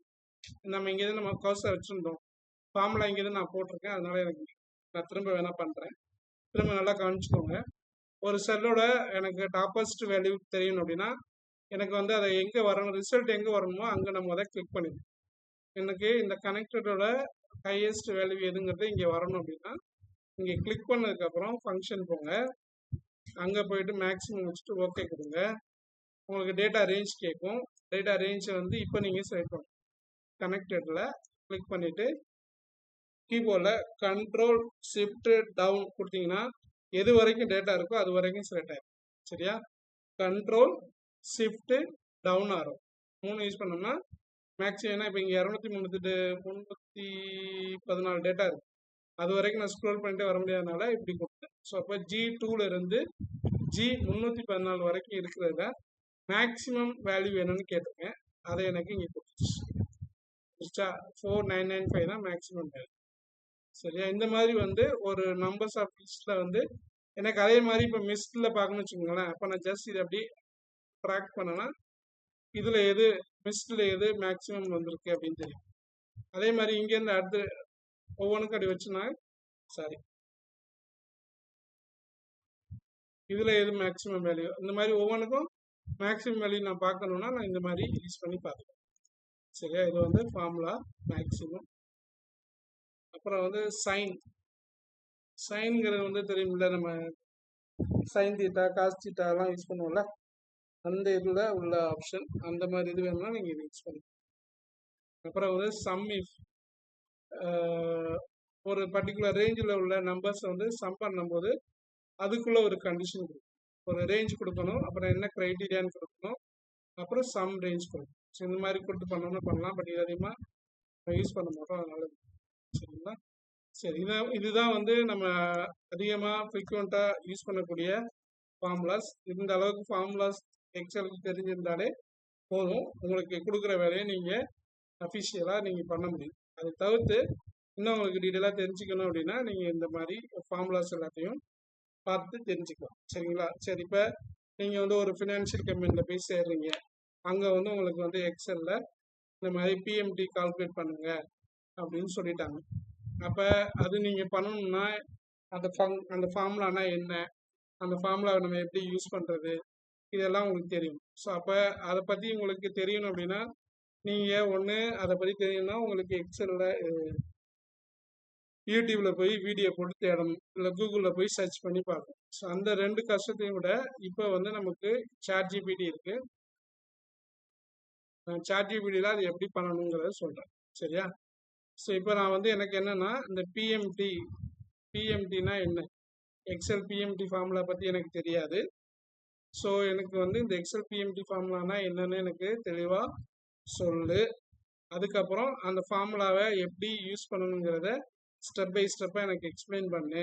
Speaker 1: நம்ம இங்கேருந்து நம்ம கர்சர் வச்சுருந்தோம், ஃபார்முலா இங்கேருந்து நான் போட்டிருக்கேன், அதனால எனக்கு நான் திரும்ப வேணா பண்ணுறேன். திரும்ப நல்லா கவனிச்சுக்கோங்க. ஒரு செல்லோட எனக்கு டாப்பஸ்ட் வேல்யூ தெரியணும் அப்படின்னா எனக்கு வந்து அதை எங்கே வரணும், ரிசல்ட் எங்கே வரணுமோ அங்கே நம்ம அதை கிளிக் பண்ணிடுவோம். எனக்கு இந்த கனெக்டடோட ஹையஸ்ட் வேல்யூ எதுங்கிறது இங்கே வரணும் அப்படின்னா இங்கே கிளிக் பண்ணதுக்கப்புறம் ஃபங்க்ஷன் போங்க, அங்கே போயிட்டு மேக்ஸிமம் வச்சுட்டு ஓகே கொடுங்க. உங்களுக்கு டேட்டா ரேஞ்ச் கேட்கும். டேட்டா ரேஞ்சை வந்து இப்போ நீங்கள் செலக்ட் பண்ணணும். கனெக்டடில் கிளிக் பண்ணிவிட்டு கீபோர்டில் கண்ட்ரோல் ஷிஃப்ட் டவுன் கொடுத்தீங்கன்னா எது வரைக்கும் டேட்டா இருக்கோ அது வரைக்கும் செலக்ட் ஆகும். சரியா, கண்ட்ரோல் ஷிஃப்ட் டவுன் ஆகும் 3 யூஸ் பண்ணோம்னா மேக்ஸிமம். ஏன்னா இப்போ இங்கே 314 டேட்டா இருக்கு, அது வரைக்கும் நான் ஸ்க்ரோல் பண்ணிட்டு வர முடியாதனால இப்படி கொடுத்தேன். ஸோ அப்போ G2 இருந்து G314 வரைக்கும் இருக்கிறத மேக்ஸிமம் வேல்யூ என்னன்னு கேட்டிருக்கேன், அதை எனக்கு இங்கே கொடுத்துருச்சு. 4995 தான் மேக்ஸிமம் வேல்யூ. சரியா, இந்த மாதிரி வந்து ஒரு நம்பர்ஸ் ஆஃப் லிஸ்ட்ல வந்து எனக்கு அதே மாதிரி இப்போ மிஸ்டில் பார்க்கணும்னு வச்சுக்கோங்களேன். அப்போ நான் ஜஸ்ட் இதை அப்படி ட்ராக் பண்ணனா இதில் எது மிஸ்டில் எது மேக்ஸிமம் வந்திருக்கு அப்படின்னு தெரியும். அதே மாதிரி இங்கேருந்து அடுத்து ஒவ்வொன்றுக்கும் அப்படி வச்சுனா சாரி இதில் எது மேக்ஸிமம் வேல்யூ, இந்த மாதிரி ஒவ்வொன்றுக்கும் மேக்ஸிமம் வேல்யூ நான் பார்க்கணுன்னா நான் இந்த மாதிரி யூஸ் பண்ணி பார்த்துக்கேன். சரியா, இது வந்து ஃபார்முலா மேக்ஸிமம். அப்புறம் வந்து சைன்ங்கிறது வந்து தெரியுமில்ல, நம்ம சைன் தீட்டா காஸ் தீட்டாலாம் யூஸ் பண்ணுவோம்ல, அந்த இதில் உள்ள ஆப்ஷன். அந்த மாதிரி இது வேணும்னா நீங்கள் இது யூஸ் பண்ணிக்கலாம். அப்புறம் வந்து சம் இஃப் ஒரு பர்டிகுலர் ரேஞ்சில் உள்ள நம்பர்ஸை வந்து சம் பண்ணும்போது அதுக்குள்ள ஒரு கண்டிஷன் கொடுக்கும். ஒரு ரேஞ்ச் கொடுக்கணும், அப்புறம் என்ன க்ரைட்டீரியான்னு கொடுக்கணும், அப்புறம் சம் ரேஞ்ச் கொடுக்கணும். ஸோ இந்த மாதிரி கொடுத்து பண்ணோம்னா பண்ணலாம். பட் இது அதிகமாக யூஸ் பண்ண மாட்டோம், அதனால. சரிங்களா, சரி. இதுதான் வந்து நம்ம அதிகமாக ஃப்ரீக்வெண்ட்டாக யூஸ் பண்ணக்கூடிய ஃபார்முலாஸ். இந்த அளவுக்கு ஃபார்முலாஸ் எக்ஸலுக்கு தெரிஞ்சிருந்தாலே போதும், உங்களுக்கு கொடுக்குற வேலையை நீங்கள் அஃபிஷியலாக நீங்கள் பண்ண முடியும். அதை தவிர்த்து இன்னும் உங்களுக்கு டீட்டெயிலாக தெரிஞ்சுக்கணும் அப்படின்னா நீங்கள் இந்த மாதிரி ஃபார்முலாஸ் எல்லாத்தையும் பார்த்து தெரிஞ்சுக்கலாம். சரிங்களா, சரி. இப்போ நீங்கள் வந்து ஒரு ஃபினான்ஷியல் கம்பெனியில் போய் சேர்றீங்க, அங்கே வந்து உங்களுக்கு வந்து எக்ஸலில் இந்த மாதிரி பிஎம்டி கால்குலேட் பண்ணுங்க அப்படின்னு சொல்லிட்டாங்க. அப்போ அது நீங்கள் பண்ணணும்னா அந்த ஃபார்முலானா என்ன, அந்த ஃபார்முலாவை நம்ம எப்படி யூஸ் பண்ணுறது, இதெல்லாம் உங்களுக்கு தெரியும். ஸோ அப்போ அதை பற்றி உங்களுக்கு தெரியணும் அப்படின்னா நீங்கள் ஒன்று அதை பற்றி தெரியணும்னா உங்களுக்கு எக்ஸலில் யூடியூப்பில் போய் வீடியோ போட்டு தேடணும், இல்லை கூகுளில் போய் சர்ச் பண்ணி பார்க்கணும். ஸோ அந்த 2 கஷ்டத்தையும் விட இப்போ வந்து நமக்கு ChatGPT இருக்குது. நான் ChatGPTயில் அது எப்படி பண்ணணுங்கிறத சொல்கிறேன். சரியா, ஸோ இப்போ நான் வந்து எனக்கு என்னென்னா இந்த பிஎம்டினா என்ன, எக்ஸல் பிஎம்டி ஃபார்முலா பற்றி எனக்கு தெரியாது. ஸோ எனக்கு வந்து இந்த எக்ஸல் பிஎம்டி ஃபார்முலானா என்னன்னு எனக்கு தெளிவாக சொல்லு, அதுக்கப்புறம் அந்த ஃபார்முலாவை எப்படி யூஸ் பண்ணணுங்கிறத ஸ்டெப் பை ஸ்டெப்பாக எனக்கு எக்ஸ்பிளைன் பண்ணு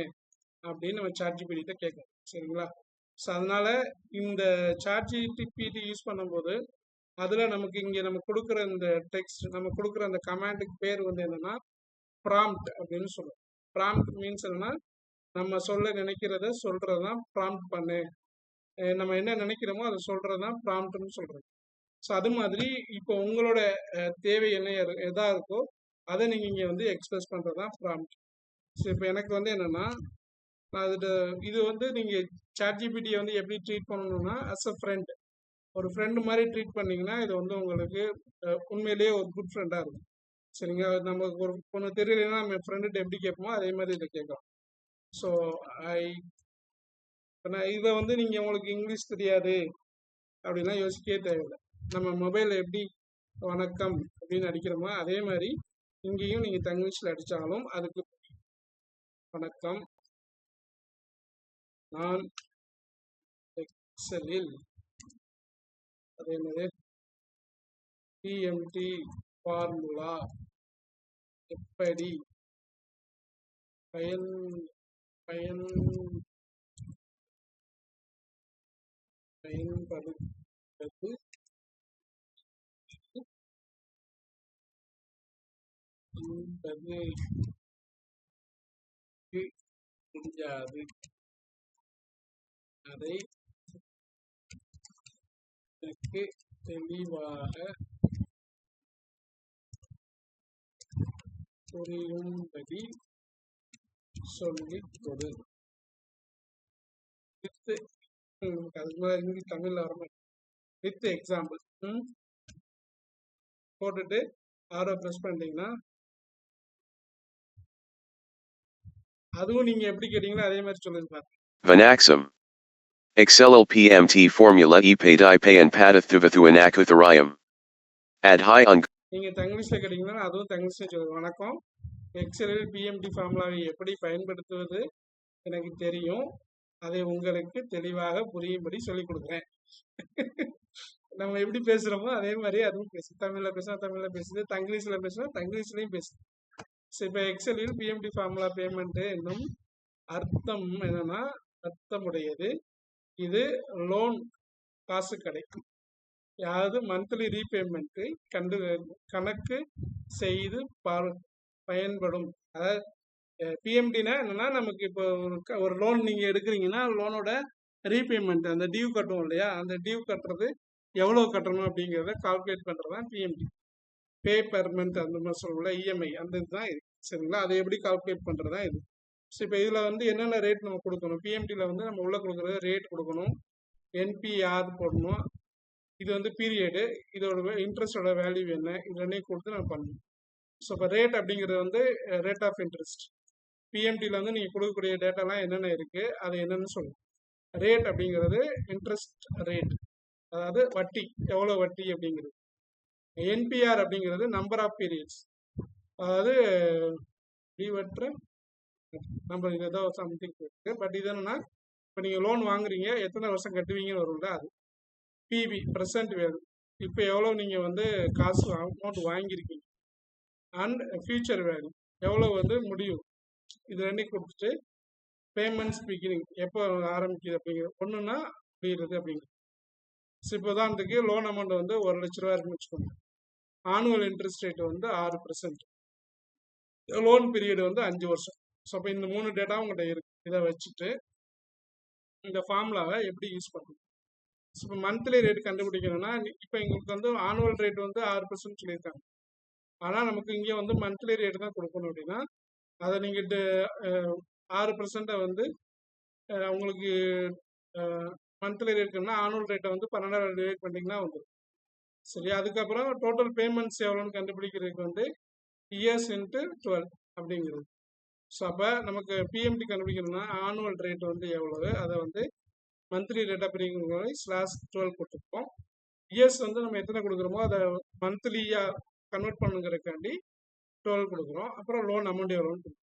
Speaker 1: அப்படின்னு நம்ம ChatGPT கேட்கணும். சரிங்களா, ஸோ அதனால் இந்த ChatGPT யூஸ் பண்ணும்போது அதில் நமக்கு இங்கே நம்ம கொடுக்குற இந்த டெக்ஸ்ட், நம்ம கொடுக்குற அந்த கமாண்டுக்கு பேர் வந்து என்னென்னா ப்ராம்ப்ட் அப்படின்னு சொல்லுவோம். ப்ராம்ப்ட் மீன்ஸ் என்னென்னா நம்ம சொல்ல நினைக்கிறத சொல்கிறது தான் ப்ராம்ப்ட் பண்ணு, நம்ம என்ன நினைக்கிறோமோ அதை சொல்கிறது தான் ப்ராம்ப்ட்னு சொல்கிறது. ஸோ அது மாதிரி இப்போ உங்களோட தேவை என்ன எதாக இருக்கோ அதை நீங்கள் இங்கே வந்து எக்ஸ்பிரஸ் பண்ணுறது தான் ப்ராம்ப்ட். ஸோ இப்போ எனக்கு வந்து என்னன்னா நான் இது வந்து நீங்கள் ChatGPT வந்து எப்படி ட்ரீட் பண்ணணும்னா அஸ் அ ஃப்ரெண்ட், ஒரு ஃப்ரெண்டு மாதிரி ட்ரீட் பண்ணீங்கன்னா இது வந்து உங்களுக்கு உண்மையிலேயே ஒரு குட் ஃப்ரெண்டாக இருக்கும். சரிங்க, நமக்கு ஒரு ஒன்று தெரியலைன்னா நம்ம ஃப்ரெண்டுகிட்ட எப்படி கேட்போமோ அதே மாதிரி இதை கேட்கலாம். ஸோ நான் இதை வந்து நீங்கள் உங்களுக்கு இங்கிலீஷ் தெரியாது அப்படின்னா யோசிக்கவே தேவையில்லை. நம்ம மொபைலில் எப்படி வணக்கம் அப்படின்னு அடிக்கிறோமோ அதே மாதிரி இங்கேயும் நீங்கள் தங்கிலீஷில் அடித்தாலும் அதுக்கு வணக்கம், நான் எக்ஸலில் அதே மாதிரி பிஎம்டி ஃபார்முலா எப்படி பயன் பயன்படுத்துவது என்பது தெரியாது, அதை எனக்கு தெளிவாக புரியும்படி சொல்லிக் கொடு. அதுக்கு மேலே இங்கிலீஷ் தமிழில் வரணும். வித் எக்ஸாம்பிள் போட்டுட்டு ஆரோ ப்ரெஸ் பண்ணிட்டீங்கன்னா அதுவும் நீங்கள் எப்படி கேட்டீங்களோ அதே மாதிரி சொல்லுங்க.
Speaker 3: Vanaxam. Excelil PMT formula epay payan padathuvathuanakuthurayam. Ad hi un.
Speaker 1: நீங்கள் தங்கிலீஷில் கேட்டீங்கன்னா அதுவும் தங்கிலீஷில் சொல்லுங்க. வணக்கம், எக்ஸலில் பிஎம்டி ஃபார்முலாவை எப்படி பயன்படுத்துவது எனக்கு தெரியும், அதை உங்களுக்கு தெளிவாக புரியும்படி சொல்லிக் கொடுக்குறேன். நம்ம எப்படி பேசுகிறோமோ அதே மாதிரி அதுவும் பேசு. தமிழில் பேசுனா தமிழில் பேசுது, தங்கிலீஷில் பேசுனா தங்கிலீஷ்லையும் பேசுது. ஸோ இப்போ எக்ஸலில் பிஎம்டி ஃபார்முலா பேமெண்ட்டு என்னும் அர்த்தம் என்னன்னா அர்த்தமுடையது. இது லோன் காசு கிடைக்கும், யாராவது மந்த்லி ரீபேமெண்ட்டு கணக்கு செய்து பயன்படும். அதாவது பிஎம்டினா என்னன்னா நமக்கு இப்போ ஒரு லோன் நீங்கள் எடுக்கிறீங்கன்னா லோனோட ரீபேமெண்ட் அந்த டியூ கட்டுவோம் இல்லையா, அந்த டியூ கட்டுறது எவ்வளோ கட்டணும் அப்படிங்கிறத கால்குலேட் பண்ணுறது தான் பிஎம்டி. பே பெர் மந்த் அந்த மாதிரி சொல்லல, இஎம்ஐ அந்த இதுதான் இது. சரிங்களா, அதை எப்படி கால்குலேட் பண்ணுறது தான் இது. ஸோ இப்போ இதில் வந்து என்னென்ன ரேட் நம்ம கொடுக்கணும், பிஎம்டியில் வந்து நம்ம உள்ளே கொடுக்குறது ரேட் கொடுக்கணும், என்பிஆர் போடணும், இது வந்து பீரியடு, இதோட இன்ட்ரெஸ்டோட வேல்யூ என்ன, இது ரெண்டையும் கொடுத்து நம்ம பண்ணணும். ஸோ இப்போ ரேட் அப்படிங்கிறது வந்து ரேட் ஆஃப் இன்ட்ரெஸ்ட். பிஎம்டியில் வந்து நீங்கள் கொடுக்கக்கூடிய டேட்டாலாம் என்னென்ன இருக்குது அது என்னென்னு சொல்லணும். ரேட் அப்படிங்கிறது இன்ட்ரெஸ்ட் ரேட், அதாவது வட்டி, எவ்வளோ வட்டி அப்படிங்கிறது. என்பிஆர் அப்படிங்கிறது நம்பர் ஆஃப் பீரியட்ஸ், அதாவது லீவற்ற நம்பர், இது ஏதோ சம்திங் இருக்குது. பட் இது என்னன்னா இப்போ நீங்கள் லோன் வாங்குறீங்க எத்தனை வருஷம் கட்டுவீங்கன்னு வரும்ல, அது பிவி ப்ரெசன்ட் வேல்யூ, இப்போ எவ்வளோ நீங்கள் வந்து காசு அமௌண்ட் வாங்கியிருக்கீங்க, அண்ட் ஃபியூச்சர் வேல்யூ எவ்வளோ வந்து முடியும், இது ரெண்டையும் கொடுத்துட்டு பேமெண்ட்ஸ் பிகினிங் எப்போ ஆரம்பிக்குது அப்படிங்கிறது, ஒன்றுனா முடிகிறது அப்படிங்கிறது. ஸோ இப்போ உதாரணத்துக்கு லோன் அமௌண்ட் வந்து 1 லட்ச ரூபா இருக்குன்னு வச்சுக்கோங்க, ஆனுவல் இன்ட்ரெஸ்ட் ரேட் வந்து 6%, லோன் பீரியட் வந்து 5 வருஷம். ஸோ அப்போ இந்த 3 டேட்டா உங்கள்கிட்ட இருக்கு. இதை வச்சுட்டு இந்த ஃபார்முலாவை எப்படி யூஸ் பண்ணணும். ஸோ இப்போ மந்த்லி ரேட் கண்டுபிடிக்கணும்னா இப்போ எங்களுக்கு வந்து ஆனுவல் ரேட் வந்து 6% சொல்லியிருக்காங்க, ஆனால் நமக்கு இங்கே வந்து மந்த்லி ரேட் தான் கொடுக்கணும். அப்படின்னா அதை நீங்கள் 6% வந்து உங்களுக்கு மந்த்லி ரேட்னா ஆனுவல் ரேட்டை வந்து 12 டிவைட் பண்ணிங்கன்னா வந்துடும். சரி, அதுக்கப்புறம் டோட்டல் பேமெண்ட்ஸ் எவ்வளோன்னு கண்டுபிடிக்கிறதுக்கு வந்து இயர்ஸ் இன்ட்டு 12 அப்படிங்கிறது. ஸோ அப்போ நமக்கு பிஎம்டி கண்டுபிடிக்கணும்னா ஆனுவல் ரேட் வந்து எவ்வளவு, அதை வந்து மந்த்லி ரேட் அப்படிங்கிற /12 கொடுத்துருப்போம். இயர்ஸ் வந்து நம்ம எத்தனை கொடுக்குறோமோ அதை மந்த்லியாக கன்வெர்ட் பண்ணுங்கிறதுக்காண்டி 12 கொடுக்குறோம். அப்புறம் லோன் அமௌண்ட் எவ்வளோன்னு கொடுக்குறோம்.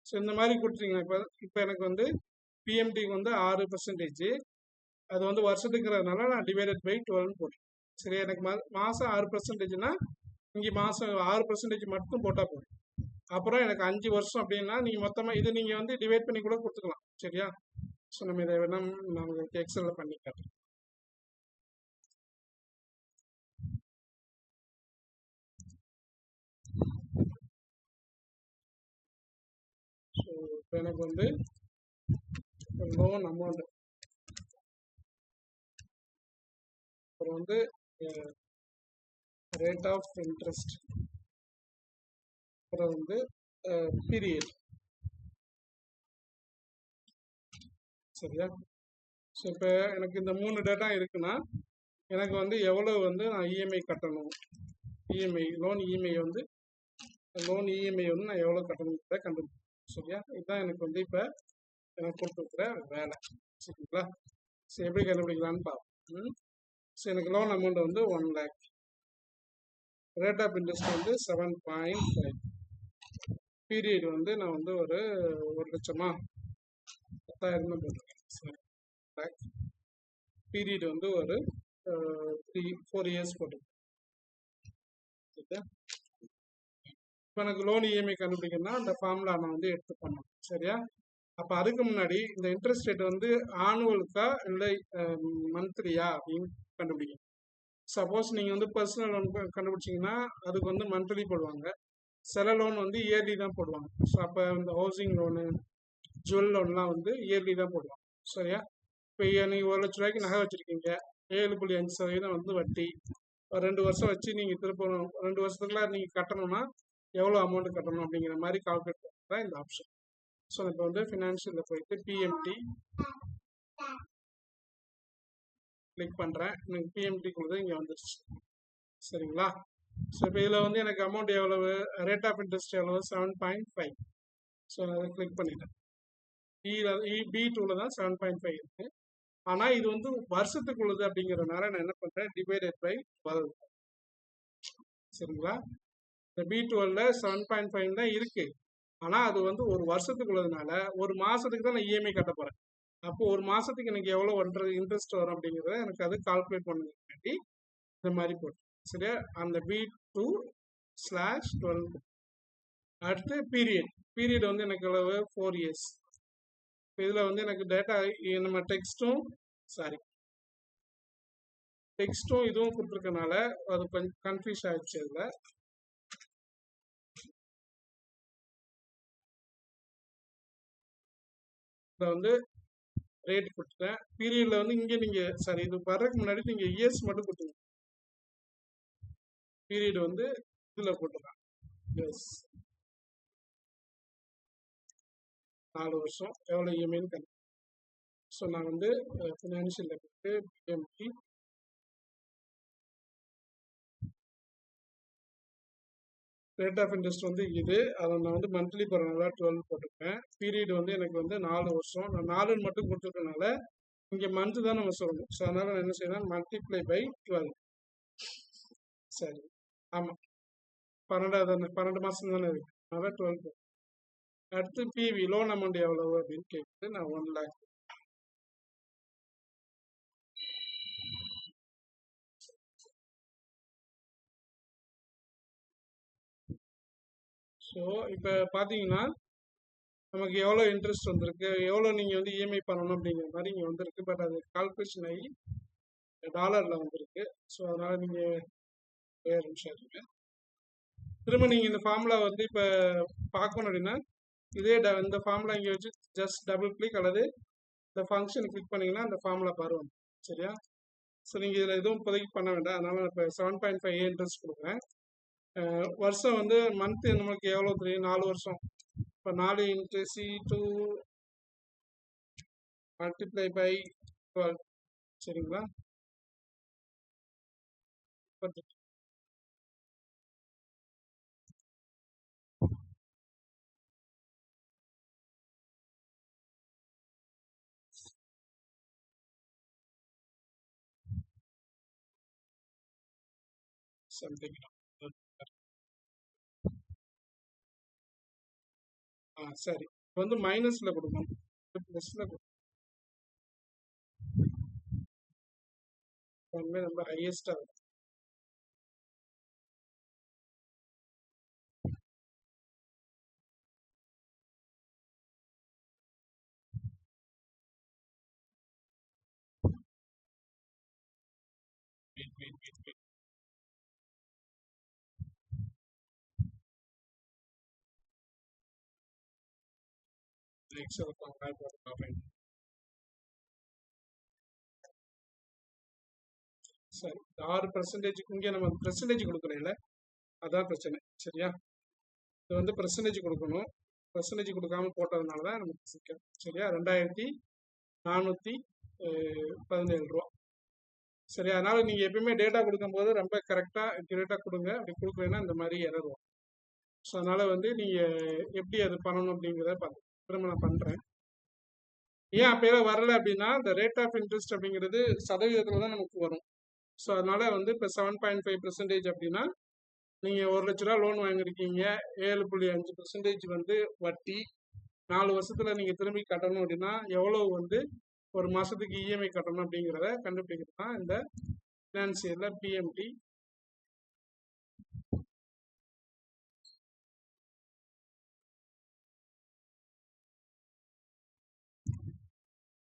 Speaker 1: ஸோ இந்த மாதிரி கொடுத்துருங்க. இப்போ எனக்கு வந்து பிஎம்டிக்கு வந்து 6%, அது வந்து வருஷத்துக்குறதுனால நான் டிவைடட் பை 12 போட்டேன். சரி, எனக்கு மாதம் 6%னா இங்கே மாதம் 6% மட்டும் போட்டால் போதும். அப்புறம் எனக்கு 5 வருஷம் அப்படின்னா நீங்கள் மொத்தமாக இது நீங்கள் வந்து டிவைட் பண்ணி கூட கொடுத்துக்கலாம். சரியா, ஸோ நம்ம இதை வேணா நமக்கு எக்ஸலில் பண்ணி காட்டுறோம். ஸோ இப்போ எனக்கு வந்து லோன் அமௌண்ட், அப்புறம் வந்து ரேட் ஆஃப் இன்ட்ரெஸ்ட், அப்புறம் வந்து பீரியட், சரியா? ஸோ இப்போ எனக்கு இந்த 3 டேட்டா இருக்குன்னா எனக்கு வந்து எவ்வளோ வந்து நான் இஎம்ஐ கட்டணும், லோன் இஎம்ஐ வந்து நான் எவ்வளோ கட்டணுன்றத கண்டுபிடிக்கணும். சரியா? இதுதான் எனக்கு வந்து இப்போ எனக்கு கொடுத்துருக்குற வேலை. சரிங்களா? ஸோ எப்படி கண்டுபிடிக்கலான்னு பார்ப்போம். ஸோ எனக்கு லோன் அமௌண்ட் வந்து 1 lakh, ரேட் ஆஃப் இன்ட்ரெஸ்ட் வந்து 7.5, பீரியட் வந்து நான் வந்து ஒரு 1 லட்சமா 10,000 போட்டிருக்கேன். சரி, பீரியட் வந்து ஒரு 4 இயர்ஸ் போட்டிருக்கேன். சரியா? இப்போ எனக்கு லோன் இஎம்ஐ கண்டுபிடிக்கணும்னா அந்த ஃபார்முலா நான் வந்து எடுத்து பண்ணணும். சரியா? அப்போ அதுக்கு முன்னாடி இந்த இன்ட்ரெஸ்ட் ரேட் வந்து ஆனுவலுக்கா இல்லை மந்த்லியா அப்படின்னு கண்டுபிடிக்கணும். சப்போஸ் நீங்கள் வந்து பர்சனல் லோன் கண்டுபிடிச்சிங்கன்னா அதுக்கு வந்து மந்த்லி போடுவாங்க, சில லோன் வந்து இயர்லி தான் போடுவாங்க. ஸோ அப்போ இந்த ஹவுசிங் லோனு, ஜுவல் லோன்லாம் வந்து இயர்லி தான் போடுவாங்க. சரியா? இப்போ நீங்கள் 1 லட்ச ரூபாய்க்கு நகை வச்சுருக்கீங்க, 7.5% வந்து வட்டி, ஒரு 2 வருஷம் வச்சு நீங்கள் திரும்ப 2 வருஷத்துக்குள்ள நீங்கள் கட்டணும்னா எவ்வளோ அமௌண்ட் கட்டணும் அப்படிங்கிற மாதிரி கால்குலேட் பண்ணுறது தான் இந்த ஆப்ஷன். ஸோ இப்போ வந்து ஃபினான்ஷியலில் போயிட்டு பிஎம்டி கிளிக் பண்ணுறேன். எனக்கு பிஎம்டி கொடுத்து இங்கே வந்துருச்சு. சரிங்களா? ஸோ இப்போ இதில் வந்து எனக்கு அமௌண்ட் எவ்வளவு, ரேட் ஆஃப் இன்ட்ரெஸ்ட் எவ்வளவு, 7.5. ஸோ நான் அதை கிளிக் பண்ணிட்டேன். B2ல தான் 7.5 இருக்கு. ஆனால் இது வந்து வருஷத்துக்கு உள்ளது அப்படிங்கிறதுனால நான் என்ன பண்ணுறேன், டிவைடட் பை 12. சரிங்களா? இந்த B12ல 7.5 தான் இருக்கு. ஆனால் அது வந்து ஒரு வருஷத்துக்கு உள்ளதுனால ஒரு மாதத்துக்கு தான் நான் இஎம்ஐ கட்ட போகிறேன். அப்போ ஒரு மாதத்துக்கு எனக்கு எவ்வளோ இன்ட்ரெஸ்ட் வரும் அப்படிங்கிறத எனக்கு அது கால்குலேட் பண்ணுறதுக்காண்டி இந்த மாதிரி போட்டு. சரியா? அந்த B2/12. அடுத்து பீரியட் வந்து எனக்கு எவ்வளவு, 4 இயர்ஸ். இதில் வந்து எனக்கு டேட்டா நம்ம டெக்ஸ்ட்டும் இதுவும் கொடுத்துருக்கனால அது கொஞ்சம் கன்ஃபியூஸ் ஆயிடுச்சு. இதில் வந்து ரேட் கொடுத்துட்டேன். பீரியட்ல வந்து இங்கே நீங்கள் இது வர்றதுக்கு முன்னாடி நீங்கள் இயர்ஸ் மட்டும் கொடுத்துங்க. பீரியட் வந்து இதில் போட்டுக்கலாம். எஸ், 4 வருஷம் எவ்வளோ இஎம்ஐன்னு கணக்கு. ஸோ நான் வந்து ஃபினான்ஷியலில் போட்டு பிஎம்டி ரேட் ஆஃப் இன்ட்ரெஸ்ட் வந்து இது, அதை நான் வந்து மந்த்லி போகிறனால 12 போட்டிருக்கேன். பீரியட் வந்து எனக்கு வந்து 4 வருஷம், நான் 4 மட்டும் கொடுத்துருக்கனால இங்கே மந்த்து தான் நம்ம சொல்லணும். ஸோ அதனால் நான் என்ன செய்யணும், மல்டிப்ளை பை 12. சரி, ஆமாம், 12 மாதம் தானே இருக்கு, அதனால் 12. அடுத்து பிவி லோன் அமௌண்ட் எவ்வளவு அப்படின்னு கேட்குது. நான் 1 lakh. ஸோ இப்போ பார்த்தீங்கன்னா நமக்கு எவ்வளோ இன்ட்ரெஸ்ட் வந்திருக்கு, எவ்வளோ நீங்கள் வந்து இஎம்ஐ பண்ணணும் அப்படிங்கிற மாதிரி இங்கே வந்திருக்கு. பட் அது கால்குலேஷன் ஆகி டாலரில் வந்திருக்கு. ஸோ அதனால் நீங்கள் வேறு நிமிஷம் இருக்கு. திரும்ப நீங்கள் இந்த ஃபார்முலா வந்து இப்போ பார்க்கணும் அப்படின்னா இந்த ஃபார்முலா இங்கே வச்சு ஜஸ்ட் டபுள் கிளிக் அல்லது இந்த ஃபங்க்ஷன் கிளிக் பண்ணிங்கன்னா அந்த ஃபார்முலா பாருவோம். சரியா? ஸோ நீங்கள் இதில் எதுவும் இப்போதைக்கு பண்ண வேண்டாம். அதனால் நான் இப்போ 7.5 இன்ட்ரெஸ்ட் கொடுக்குறேன். வருஷம் வந்து மந்த்து நமக்கு எவ்வளோ தெரியும், 4 வருஷம். இப்போ 4 × C2 மல்டிப்ளை பை 12. சரிங்களா? சம்திங் சரி, இப்போ வந்து மைனஸில் கொடுக்கணும், ப்ளஸில் கொடுக்கணும். ரொம்ப ஹையஸ்டாக இருக்கும். சரி, 6% இங்கே நம்ம பெர்சன்டேஜ் கொடுக்குறேன்ல, அதான் பிரச்சனை. சரியா? இது வந்து பெர்சன்டேஜ் கொடுக்கணும், பெர்சன்டேஜ் கொடுக்காம போட்டதுனால தான் நமக்கு சிக்கல். சரியா? 2000 417 ரூபா. சரி, அதனால நீங்க எப்பயுமே டேட்டா கொடுக்கும்போது ரொம்ப கரெக்டா அக்யூரேட்டா கொடுங்க. அப்படி கொடுக்கலைன்னா இந்த மாதிரி எரர் வரும். ஸோ அதனால வந்து நீங்க எப்படி அது பண்ணணும் அப்படிங்கிறத பார்த்து திரும்ப நான் பண்றேன். ஏன் அப்பயெல்லாம் வரல அப்படின்னா, இந்த ரேட் ஆஃப் இன்ட்ரெஸ்ட் அப்படிங்கிறது சதவீதத்துல தான் நமக்கு வரும். ஸோ அதனால வந்து இப்போ 7.5% அப்படின்னா நீங்க 1,00,000 ரூபா லோன் வாங்கிருக்கீங்க, 7.5% வந்து வட்டி, 4 வருஷத்துல நீங்க திரும்பி கட்டணும் அப்படின்னா எவ்வளவு வந்து ஒரு மாசத்துக்கு இஎம்ஐ கட்டணும் அப்படிங்கிறத கண்டுபிடிக்கிறது தான் இந்த ஃபினான்சியர்ல பிஎம்டி.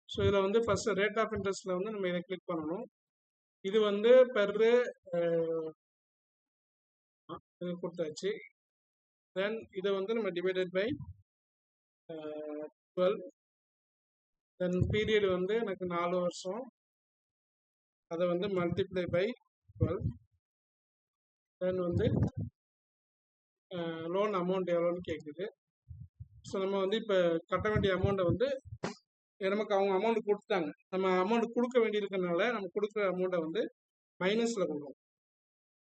Speaker 1: ஸோ இதில் வந்து ஃபர்ஸ்ட் ரேட் ஆஃப் இன்ட்ரெஸ்ட்ல வந்து நம்ம இதை கிளிக் பண்ணணும். இது வந்து பெர் இது கொடுத்தாச்சு. தென் இதை வந்து நம்ம டிவைடட் பை 12. தென் பீரியட் வந்து எனக்கு 4 வருஷம், அதை வந்து மல்டிப்ளை பை 12. தென் வந்து லோன் அமௌண்ட் எவ்வளோன்னு கேட்குது. ஸோ நம்ம வந்து இப்போ கட்ட வேண்டிய அமௌண்ட்டை வந்து நமக்கு அவங்க அமௌண்ட் கொடுத்துட்டாங்க. நம்ம அமௌண்ட் கொடுக்க வேண்டியிருக்கனால நம்ம கொடுக்குற அமௌண்ட்டை வந்து மைனஸில் கொடுக்கணும்.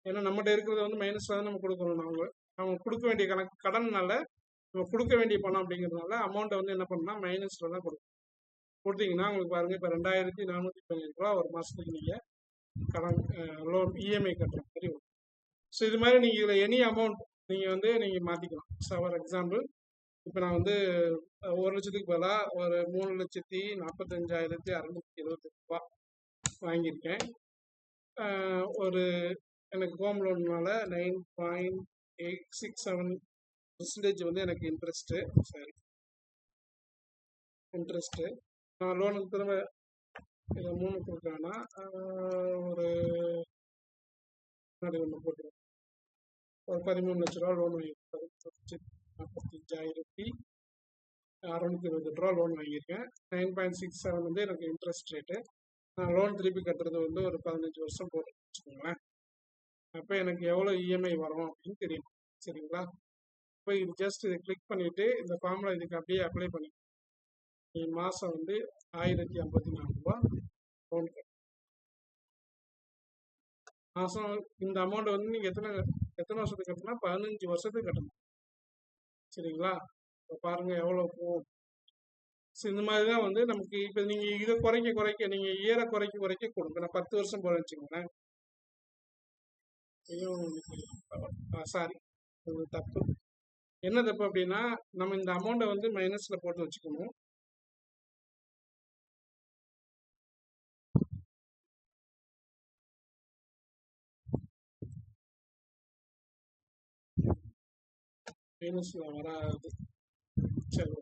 Speaker 1: ஏன்னா நம்மகிட்ட இருக்கிறத வந்து மைனஸில் தான் நம்ம கொடுக்கணும். அவங்க கொடுக்க வேண்டிய கடன்னால நம்ம கொடுக்க வேண்டிய பணம் அப்படிங்கிறதுனால அமௌண்ட்டை வந்து என்ன பண்ணால் மைனஸில் தான் கொடுத்தீங்கன்னா உங்களுக்கு பாருங்கள் இப்போ 2,417 ரூபா ஒரு மாதத்துக்கு நீங்கள் கடன் லோன் இஎம்ஐ கட்டுற மாதிரி வரும். ஸோ இது மாதிரி நீங்கள் இதில் எனி அமௌண்ட் நீங்கள் வந்து நீங்கள் மாற்றிக்கலாம். ஸோ ஃபார் எக்ஸாம்பிள் இப்போ நான் வந்து 1,00,000க்கு பதிலாக ஒரு 3,45,678 ரூபா வாங்கியிருக்கேன். ஒரு எனக்கு ஹோம் லோன்னால 9.867% வந்து எனக்கு இன்ட்ரெஸ்ட்டு. நான் லோனுக்கு திரும்ப இதை 3 கொடுக்குறேன்னா ஒரு முன்னாடி ஒன்று போட்டுருவேன். ஒரு 13 லட்ச ரூபா லோன் வாங்கியிருக்கேன். 45,620 ரூபா லோன் வாங்கியிருக்கேன். 9.67 வந்து எனக்கு இன்ட்ரெஸ்ட் ரேட்டு. நான் லோன் திருப்பி கட்டுறது வந்து ஒரு 15 வருஷம் போட்டு வச்சுக்கோங்களேன். அப்போ எனக்கு எவ்வளோ இஎம்ஐ வரும் அப்படின்னு தெரியும். சரிங்களா? இப்போ இது ஜஸ்ட் இதை கிளிக் பண்ணிவிட்டு இந்த ஃபார்முலா இதுக்கு அப்படியே அப்ளை பண்ணி மாதம் வந்து 1,054 ரூபா லோன் கட்டணும். மாதம் இந்த அமௌண்ட் வந்து நீங்கள் எத்தனை வருஷத்துக்கு கட்டினா 15 வருஷத்துக்கு கட்டணும். சரிங்களா? இப்போ பாருங்கள் எவ்வளோ போகும். ஸோ இந்த மாதிரி தான் வந்து நமக்கு இப்போ நீங்கள் இதை குறைக்க நீங்கள் இயரை குறைக்க கொடுங்க. நான் 10 வருஷம் போல வச்சுக்கோங்களேன். சாரி, தப்பு. என்ன தப்பு அப்படின்னா நம்ம இந்த அமௌண்ட்டை வந்து மைனஸில் போட்டு வச்சுக்கணும். மைனஸில் வராது. சரி,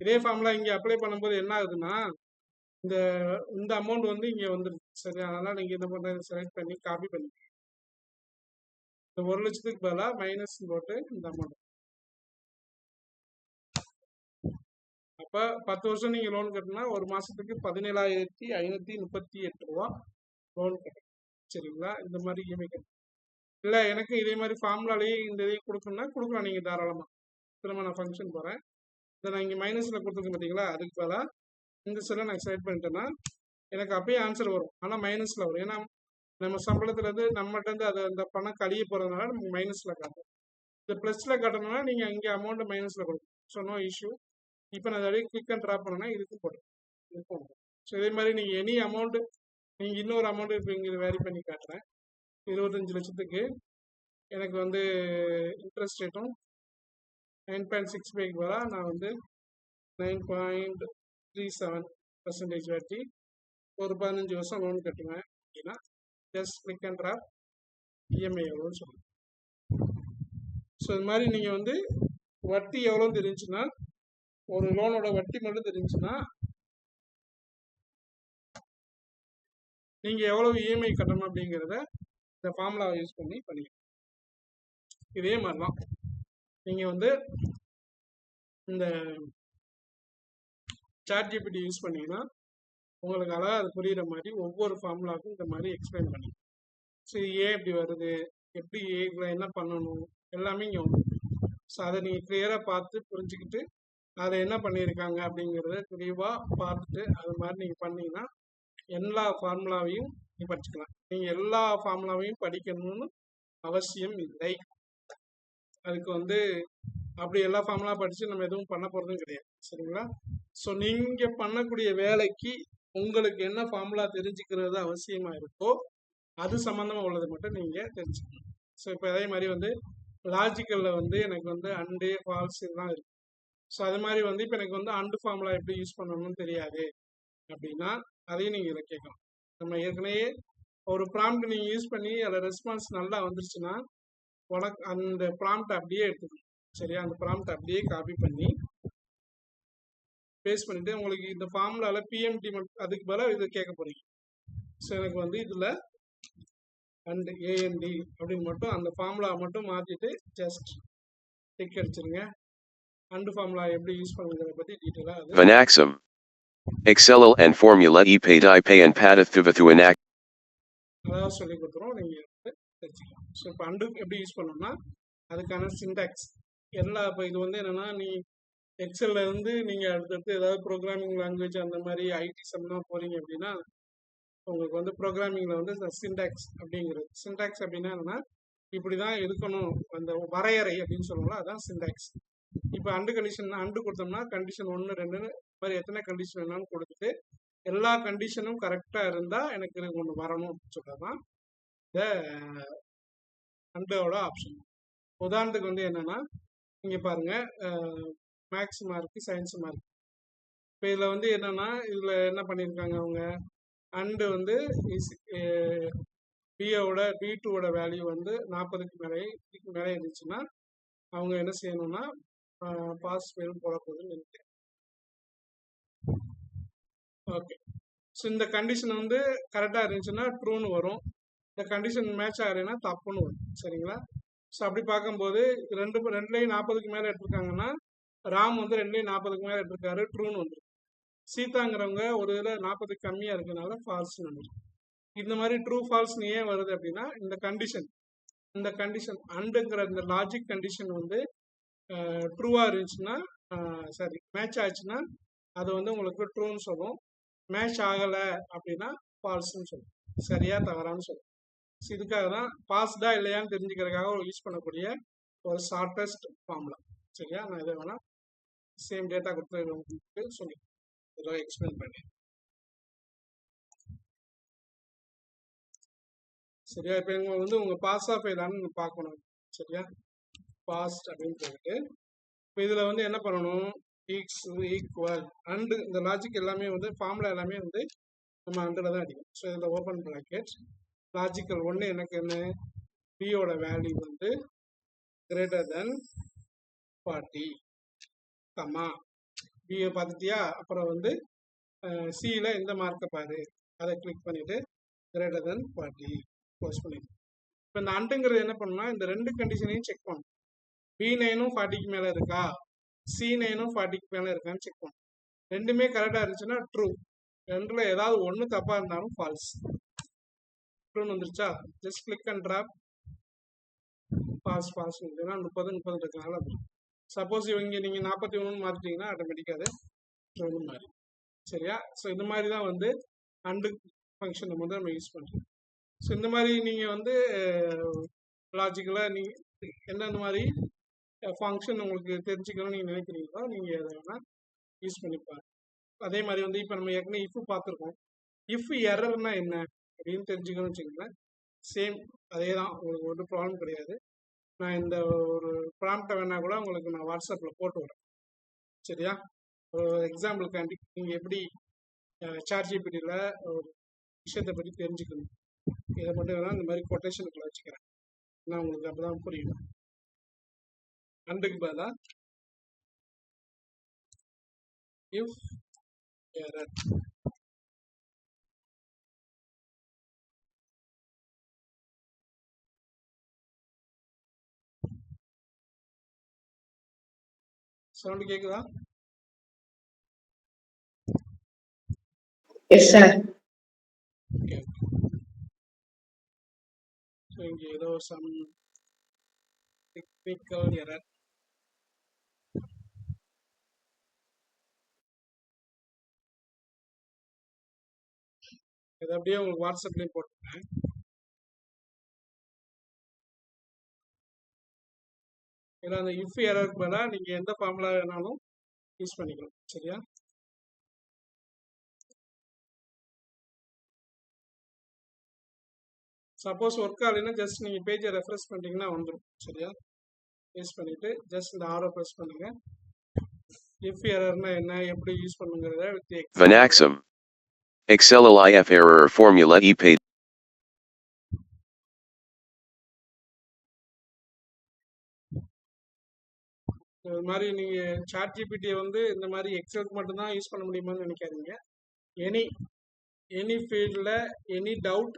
Speaker 1: இதே ஃபார்முலா இங்கே அப்ளை பண்ணும்போது என்ன ஆகுதுன்னா இந்த அமௌண்ட் வந்து இங்கே வந்துடுது. சரி, அதனால் நீங்கள் என்ன பண்ணுறது, செலக்ட் பண்ணி காப்பி பண்ணி இந்த 1,00,000க்கு பதிலாக மைனஸ் போட்டு இந்த அமௌண்ட். அப்போ 10 வருஷம் நீங்கள் லோன் கட்டினா ஒரு மாதத்துக்கு 17,538 ரூபா லோன் கட்டணும். சரிங்களா? இந்த மாதிரி இஎம்ஐ கட்டணும். இல்லை எனக்கு இதே மாதிரி ஃபார்முலாலேயே இந்த இதையும் கொடுக்கலாம். நீங்கள் தாராளமாக திரும்ப நான் ஃபங்க்ஷன் போகிறேன். இதை நான் இங்கே மைனஸில் கொடுத்துருக்கேன் பார்த்தீங்களா, அதுக்கு பதிலாக இந்த செல்லை நான் செலக்ட் பண்ணிட்டேன்னா எனக்கு அப்பயே ஆன்சர் வரும். ஆனால் மைனஸில் வரும். ஏன்னா நம்ம சம்பளத்துலேருந்து நம்மகிட்டேருந்து அது அந்த பணம் கழிய போகிறதுனால நமக்கு மைனஸில் காட்டும். இந்த ப்ளஸில் காட்டணும்னா நீங்கள் இங்கே அமௌண்ட்டு மைனஸில் கொடுக்கணும். So no issue. இப்போ நான் அதை கிளிக் அண்ட் ட்ராப் பண்ணேன்னா இதுக்கும் போடும். ஸோ இதே மாதிரி நீங்கள் எனி அமௌண்ட்டு நீங்கள் இன்னொரு அமௌண்ட்டு இப்போ இங்கே வேரி பண்ணி காட்டுறேன். 25 லட்சத்துக்கு எனக்கு வந்து இன்ட்ரெஸ்ட் ரேட்டும் 9.65 பதிலாக நான் வந்து 9.37% வட்டி ஒரு 15 வருஷம் லோன் கட்டுவேன் அப்படின்னா just click and drop EMI எவ்வளோன்னு சொல்லுங்கள். ஸோ இது மாதிரி நீங்கள் வந்து வட்டி எவ்வளோன்னு தெரிஞ்சுன்னா, ஒரு லோனோட வட்டி மட்டும் தெரிஞ்சுன்னா நீங்கள் எவ்வளோ இஎம்ஐ கட்டணும் அப்படிங்கிறத இந்த ஃபார்முலாவை யூஸ் பண்ணி பண்ணிக்கலாம். இதே மாதிரி தான் நீங்கள் வந்து இந்த ChatGPT யூஸ் பண்ணீங்கன்னா உங்களுக்கு அழகாக அது புரிகிற மாதிரி ஒவ்வொரு ஃபார்முலாவுக்கும் இந்த மாதிரி எக்ஸ்பிளைன் பண்ணி, ஸோ இது ஏன் இப்படி வருது, எப்படி என்ன பண்ணணும் எல்லாமே இங்கே வந்து. ஸோ அதை நீங்கள் கிளியராக பார்த்து புரிஞ்சுக்கிட்டு அதை என்ன பண்ணியிருக்காங்க அப்படிங்கிறத தெளிவாக பார்த்துட்டு அது மாதிரி நீங்கள் பண்ணீங்கன்னா எல்லா ஃபார்முலாவையும் நீ படிச்சுக்கலாம். நீங்கள் எல்லா ஃபார்முலாவையும் படிக்கணும்னு அவசியம் இல்லை. அதுக்கு வந்து அப்படி எல்லா ஃபார்முலா படித்து நம்ம எதுவும் பண்ண போகிறதும் கிடையாது. சரிங்களா? ஸோ நீங்கள் பண்ணக்கூடிய வேலைக்கு உங்களுக்கு என்ன ஃபார்முலா தெரிஞ்சுக்கிறது அவசியமாக இருக்கோ அது சம்மந்தமாக உள்ளது மட்டும் நீங்கள் தெரிஞ்சுக்கணும். ஸோ இப்போ அதே மாதிரி வந்து லாஜிக்கலில் வந்து எனக்கு வந்து அண்டு ஃபால்ஸ் இதெல்லாம் இருக்குது. ஸோ அது மாதிரி வந்து இப்போ எனக்கு வந்து அண்டு ஃபார்முலா எப்படி யூஸ் பண்ணணும்னு தெரியாது அப்படின்னா அதையும் நீங்கள் இதை கேட்கலாம். நம்ம ஏற்கனவே ஒரு ப்ராம்ப்ட் நீங்கள் யூஸ் பண்ணி அதில் ரெஸ்பான்ஸ் நல்லா வந்துருச்சுன்னா உனக்கு அந்த ப்ராம்ப்ட் அப்படியே எடுத்துக்கணும். சரியா? அந்த ப்ராம்ப்ட் அப்படியே காப்பி பண்ணி பேஸ்ட் பண்ணிவிட்டு உங்களுக்கு இந்த ஃபார்முலாவில் பிஎம்டி மட்டும் அதுக்கு பதிலாக இது கேட்க போகிறீங்க. ஸோ எனக்கு வந்து இதில் அண்டு ஏஎன்டி அப்படின்னு மட்டும் அந்த ஃபார்முலா மட்டும் மாற்றிட்டு ஜஸ்ட் டிக் அடிச்சிருங்க. அண்டு ஃபார்முலா எப்படி யூஸ் பண்ணுங்கிறத பற்றி டீட்டெயிலாக
Speaker 3: Vanaxum. Excel and formula e pay die pay and padathuvathu enact.
Speaker 1: அதாவது சொல்லி கொடுத்துரும். நீங்கள் வந்து தெரிஞ்சுக்கலாம். ஸோ இப்போ அண்டு எப்படி யூஸ் பண்ணோம்னா அதுக்கான சின்டாக்ஸ் எல்லா இப்போ இது வந்து என்னென்னா நீ எக்ஸலில் இருந்து நீங்கள் அடுத்தடுத்து ஏதாவது ப்ரோக்ராமிங் லாங்குவேஜ் அந்த மாதிரி ஐடி சம்மந்தமாக போகிறீங்க அப்படின்னா உங்களுக்கு வந்து ப்ரோக்ராமிங்கில் வந்து சின்டாக்ஸ் அப்படிங்கிறது. சின்டாக்ஸ் அப்படின்னா என்னென்னா இப்படி தான் இருக்கணும் அந்த வரையறை அப்படின்னு சொல்லுவோம்ல அதான் சின்டாக்ஸ். இப்போ அண்டு கண்டிஷன் அண்டு கொடுத்தோம்னா கண்டிஷன் 1 2 மாதிரி எத்தனை கண்டிஷன் வேணாலும் கொடுத்துட்டு எல்லா கண்டிஷனும் கரெக்டாக இருந்தால் எனக்கு ஒன்று வரணும் அப்படின்னு சொல்கிறது தான் இந்த அண்டோட ஆப்ஷன். உதாரணத்துக்கு வந்து என்னென்னா இங்கே பாருங்கள் மேக்ஸ் மார்க்கு சயின்ஸ் மார்க். இப்போ இதில் வந்து என்னென்னா இதில் என்ன பண்ணியிருக்காங்க அவங்க அண்டு வந்து பிஏவோட பி2ஓட வேல்யூ வந்து 40க்கு மேலே இருந்துச்சுன்னா அவங்க என்ன செய்யணும்னா பாஸ் ஃபெயில் போட போகுதுன்னு நினைக்கிறேன். ஓகே. ஸோ இந்த கண்டிஷன் வந்து கரெக்டாக இருந்துச்சுன்னா ட்ரூன்னு வரும். இந்த கண்டிஷன் மேட்ச் ஆகலைன்னா தப்புன்னு வரும். சரிங்களா? ஸோ அப்படி பார்க்கும்போது ரெண்டுலேயும் 40க்கு மேலே எடுத்திருக்காங்கன்னா ராம் வந்து 2லேயும் 40க்கு மேலே எடுத்திருக்காரு ட்ரூன்னு வந்துருக்கு. சீதாங்கிறவங்க ஒரு இதில் 40க்கு கம்மியாக இருக்கிறதுனால ஃபால்ஸ்ன்னு வந்துருக்கு. இந்த மாதிரி ட்ரூ ஃபால்ஸ்னு ஏன் வருது அப்படின்னா இந்த கண்டிஷன் அண்டுங்கிற இந்த லாஜிக் கண்டிஷன் வந்து ட்ரூவாக இருந்துச்சுன்னா சரி மேட்ச் ஆச்சுன்னா அது வந்து உங்களுக்கு ட்ரூன்னு சொல்லும். மேட்ச் ஆகலை அப்படின்னா ஃபால்ஸ்ன்னு சொல்லும். சரியா தவறான்னு சொல்லும். ஸோ இதுக்காக தான் பாஸ்டா இல்லையான்னு தெரிஞ்சுக்கிறதுக்காக யூஸ் பண்ணக்கூடிய ஒரு ஷார்ட்டஸ்ட் ஃபார்முலா. சரியா? நான் இதை வேணால் சேம் டேட்டா கொடுத்து உங்களுக்கு சொல்லி ஏதோ எக்ஸ்பிளைன் பண்ணி. சரியா? இப்போ இவங்க வந்து உங்கள் பாஸ் ஆஃப் ஃபெயிலான்னு பார்க்கணும். சரியா? பாஸ்ட் அப்படின்னு சொல்லிட்டு இப்போ இதில் வந்து என்ன பண்ணணும் ஈக்குவல் அண்டு இந்த லாஜிக் எல்லாமே வந்து ஃபார்முலா எல்லாமே வந்து நம்ம அண்டில் தான் அடிக்கும். ஸோ இதில் ஓப்பன் ப்ராக்கெட் லாஜிக்கல் 1 எனக்கு என்ன பியோட வேல்யூ வந்து கிரேட்டர் தென் 40 கம்மா பியை பார்த்துட்டியா. அப்புறம் வந்து சியில் இந்த மார்க்கை பாரு அதை கிளிக் பண்ணிவிட்டு கிரேட்டர் தென் 40 க்ளோஸ் பண்ணிடுவோம். இப்போ இந்த அண்டுங்கிறது என்ன பண்ணணும்னா இந்த 2 கண்டிஷனையும் செக் பண்ணணும். B9ம் 40க்கு மேலே இருக்கா C9ம் 40க்கு மேலே இருக்கான்னு செக் பண்ணணும். ரெண்டுமே கரெக்டாக இருந்துச்சுன்னா ட்ரூ. ரெண்டில் ஏதாவது ஒன்று தப்பாக இருந்தாலும் ஃபால்ஸ். ட்ரூன்னு வந்துருச்சா ஜஸ்ட் கிளிக் அண்ட் ட்ராப் பாஸ் ஏன்னா 30 இருக்கனால அப்படி. சப்போஸ் இவங்க நீங்கள் 41 மாற்றிட்டீங்கன்னா ஆட்டோமேட்டிக்காக அது ட்ரூன்னு மாறி. சரியா? ஸோ இந்த மாதிரி தான் வந்து அண்டு ஃபங்க்ஷனை வந்து நம்ம யூஸ் பண்ணுறோம். ஸோ இந்த மாதிரி நீங்கள் வந்து லாஜிக்கலாக நீங்கள் எந்தெந்த மாதிரி ஃபங்க்ஷன் உங்களுக்கு தெரிஞ்சுக்கணும்னு நீங்கள் நினைக்கிறீங்களோ நீங்கள் எதை வேணால் யூஸ் பண்ணிப்பாங்க. அதே மாதிரி வந்து இப்போ நம்ம ஏற்கனவே இஃப் பார்த்துருக்கோம். இஃப் எரர்னா என்ன அப்படின்னு தெரிஞ்சுக்கணும்னு வச்சுக்கோங்களேன். சேம் அதே தான், உங்களுக்கு ஒன்றும் ப்ராப்ளம் கிடையாது. நான் இந்த ஒரு ப்ராம்ப்டை வேணால் கூட உங்களுக்கு நான் வாட்ஸ்அப்பில் போட்டு விடுறேன். சரியா? ஒரு எக்ஸாம்பிளுக்காண்டி நீங்கள் எப்படி சாட்ஜிபிடியில் ஒரு விஷயத்தை பற்றி தெரிஞ்சுக்கணும் இதை மட்டும் வேணால் இந்த மாதிரி கொட்டேஷனுக்குள்ள வச்சுக்கிறேன். நான் உங்களுக்கு அப்போ தான் புரியும். அண்டுக்கு பதிலாக இஃப் எரர் சவுண்ட் கேக்குதா?
Speaker 2: Yes sir.
Speaker 1: ஓகே. ஸோ இங்கே ஏதோ சம் டெக்னிக்கல் எரர். இதை அப்படியே உங்களுக்கு வாட்ஸ்அப்லேயும் போட்டுருக்கேன். ஏன்னா அந்த இஃப் எரருக்கு பதிலாக நீங்கள் எந்த ஃபார்முலா வேணாலும் யூஸ் பண்ணிக்கலாம். சரியா? சப்போஸ் ஒர்க் ஆகலைன்னா ஜஸ்ட் நீங்கள் பேஜை ரெஃப்ரெஷ் பண்ணிட்டீங்கன்னா வந்துடும். சரியா? யூஸ் பண்ணிவிட்டு ஜஸ்ட் இந்த ஆரோ ப்ரெஸ் பண்ணுங்க. இஃப் எரர்னா என்ன, எப்படி யூஸ் பண்ணுங்கிறத with
Speaker 3: Vanaxum. XLLIF error formula ePay.
Speaker 1: இது மாதிரி நீங்கள் சாட் ஜிபிடியை வந்து இந்த மாதிரி எக்ஸலுக்கு மட்டும்தான் யூஸ் பண்ண முடியுமான்னு நினைக்காதீங்க. எனி ஃபீல்டில் எனி டவுட்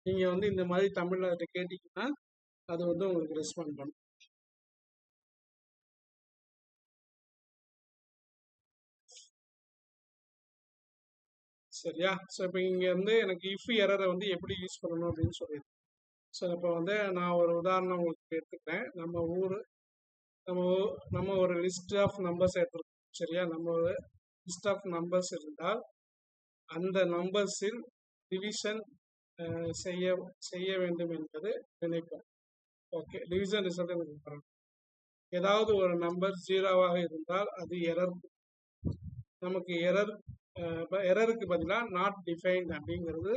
Speaker 1: நீங்கள் வந்து இந்த மாதிரி தமிழில் அதை கேட்டிங்கன்னா அது வந்து உங்களுக்கு ரெஸ்பாண்ட் பண்ணும். சரியா? ஸோ இப்போ இங்கே வந்து எனக்கு இஃப் எரரை வந்து எப்படி யூஸ் பண்ணணும் அப்படின்னு சொல்லிடுறேன். ஸோ இப்போ வந்து நான் ஒரு உதாரணம் உங்களுக்கு எடுத்துக்கிறேன். நம்ம ஒரு லிஸ்ட் ஆஃப் நம்பர்ஸ் எடுத்துருக்கோம். சரியா? நம்ம ஒரு லிஸ்ட் ஆஃப் நம்பர்ஸ் இருந்தால் அந்த நம்பர்ஸில் டிவிஷன் செய்ய வேண்டும் என்பது நினைப்போம். ஓகே, டிவிஷன் ரிசல்ட் எனக்கு பாருங்க. ஏதாவது ஒரு நம்பர் 0வாக இருந்தால் அது எரர். நமக்கு எரருக்கு பதிலாக நாட் டிஃபைன்ட் அப்படிங்கிறது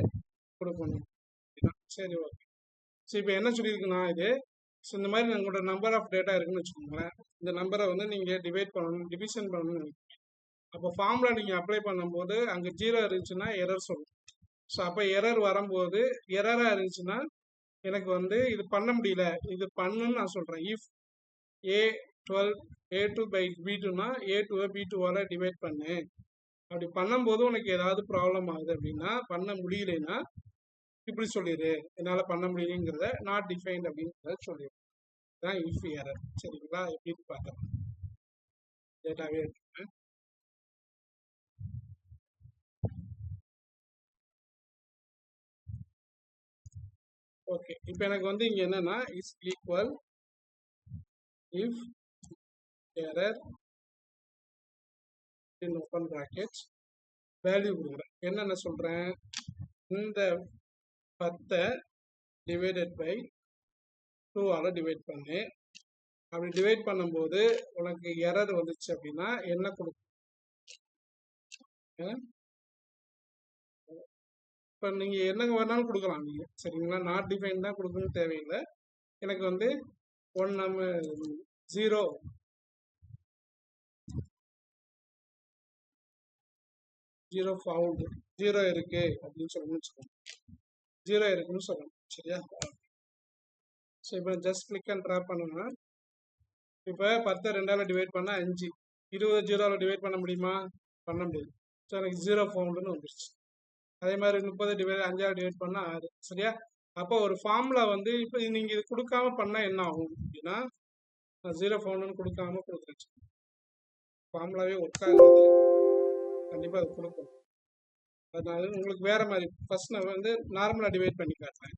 Speaker 1: கொடுக்கணும். சரி, ஓகே. ஸோ இப்போ என்ன சொல்லியிருக்குன்னா இது, ஸோ இந்த மாதிரி உங்களோட நம்பர் ஆஃப் டேட்டா இருக்குன்னு வச்சுக்கோங்களேன். இந்த நம்பரை வந்து நீங்கள் டிவிஷன் பண்ணணும்னு நினைக்கிறீங்க. அப்போ ஃபார்முலா நீங்கள் அப்ளை பண்ணும்போது அங்கே 0 இருந்துச்சுன்னா எரர் சொல்லும். ஸோ அப்போ எரர் வரும்போது எரராக இருந்துச்சுன்னா எனக்கு வந்து இது பண்ண முடியல, இது பண்ணுன்னு நான் சொல்கிறேன். இஃப் A12 A2 by B2னா A2வை B2வால் டிவைட் பண்ணு. அப்படி பண்ணும்போது உனக்கு ஏதாவது ப்ராப்ளம் ஆகுது அப்படின்னா, பண்ண முடியலைன்னா இப்படி சொல்லிடு, என்னால் பண்ண முடியலைங்கிறத நாட் டிஃபைன்ட் அப்படிங்கிறத சொல்லிடு. இதுதான் இஃப் எரர். சரிங்களா? எப்படின்னு பார்க்கலாம். டேட்டாவே எடுத்துக்கிறேன். ஓகே, இப்போ எனக்கு வந்து இங்கே என்னன்னா is equal if error in open brackets value கொடுக்குறேன். என்னென்ன சொல்கிறேன், இந்த 10 டிவைடட் பை 2ஆல் டிவைட் பண்ணு. அப்படி டிவைட் பண்ணும்போது உனக்கு எரர் வந்துச்சு அப்படின்னா என்ன கொடுக்கும்? இப்போ நீங்கள் என்னங்க வேணாலும் கொடுக்கலாம் நீங்கள். சரிங்களா? நாட் டிஃபைன் தான் கொடுக்கணும்னு தேவையில்லை. எனக்கு வந்து 0 ஃபவுண்ட் 0 இருக்கு அப்படின்னு சொல்லணும்னு வச்சுக்கோங்க. 0 இருக்குன்னு சொல்லணும். சரியா? ஸோ இப்போ ஜஸ்ட் கிளிக் அண்ட் ட்ராப் பண்ணணும்னா இப்போ 10 2ஆல் டிவைட் பண்ணால் 5, 20 0ஆல் டிவைட் பண்ண முடியுமா? பண்ண முடியாது. ஸோ எனக்கு 0 ஃபவுண்டுன்னு வந்துருச்சு. அதே மாதிரி 30 5ஆல் டிவைட் பண்ணால் 6. சரியா? அப்போ ஒரு ஃபார்முலா வந்து இப்போ நீங்கள் இது கொடுக்காம பண்ணால் என்ன ஆகும் அப்படின்னா, 0 ஃபவுண்டுன்னு கொடுக்காம கொடுத்துருச்சு, ஃபார்முலாவே ஒர்க் ஆகுது. கண்டிப்பாக அது கொடுக்கும். அதனால உங்களுக்கு வேற மாதிரி ஃபர்ஸ்ட் நான் வந்து நார்மலாக டிவைட் பண்ணி காட்டுறேன்.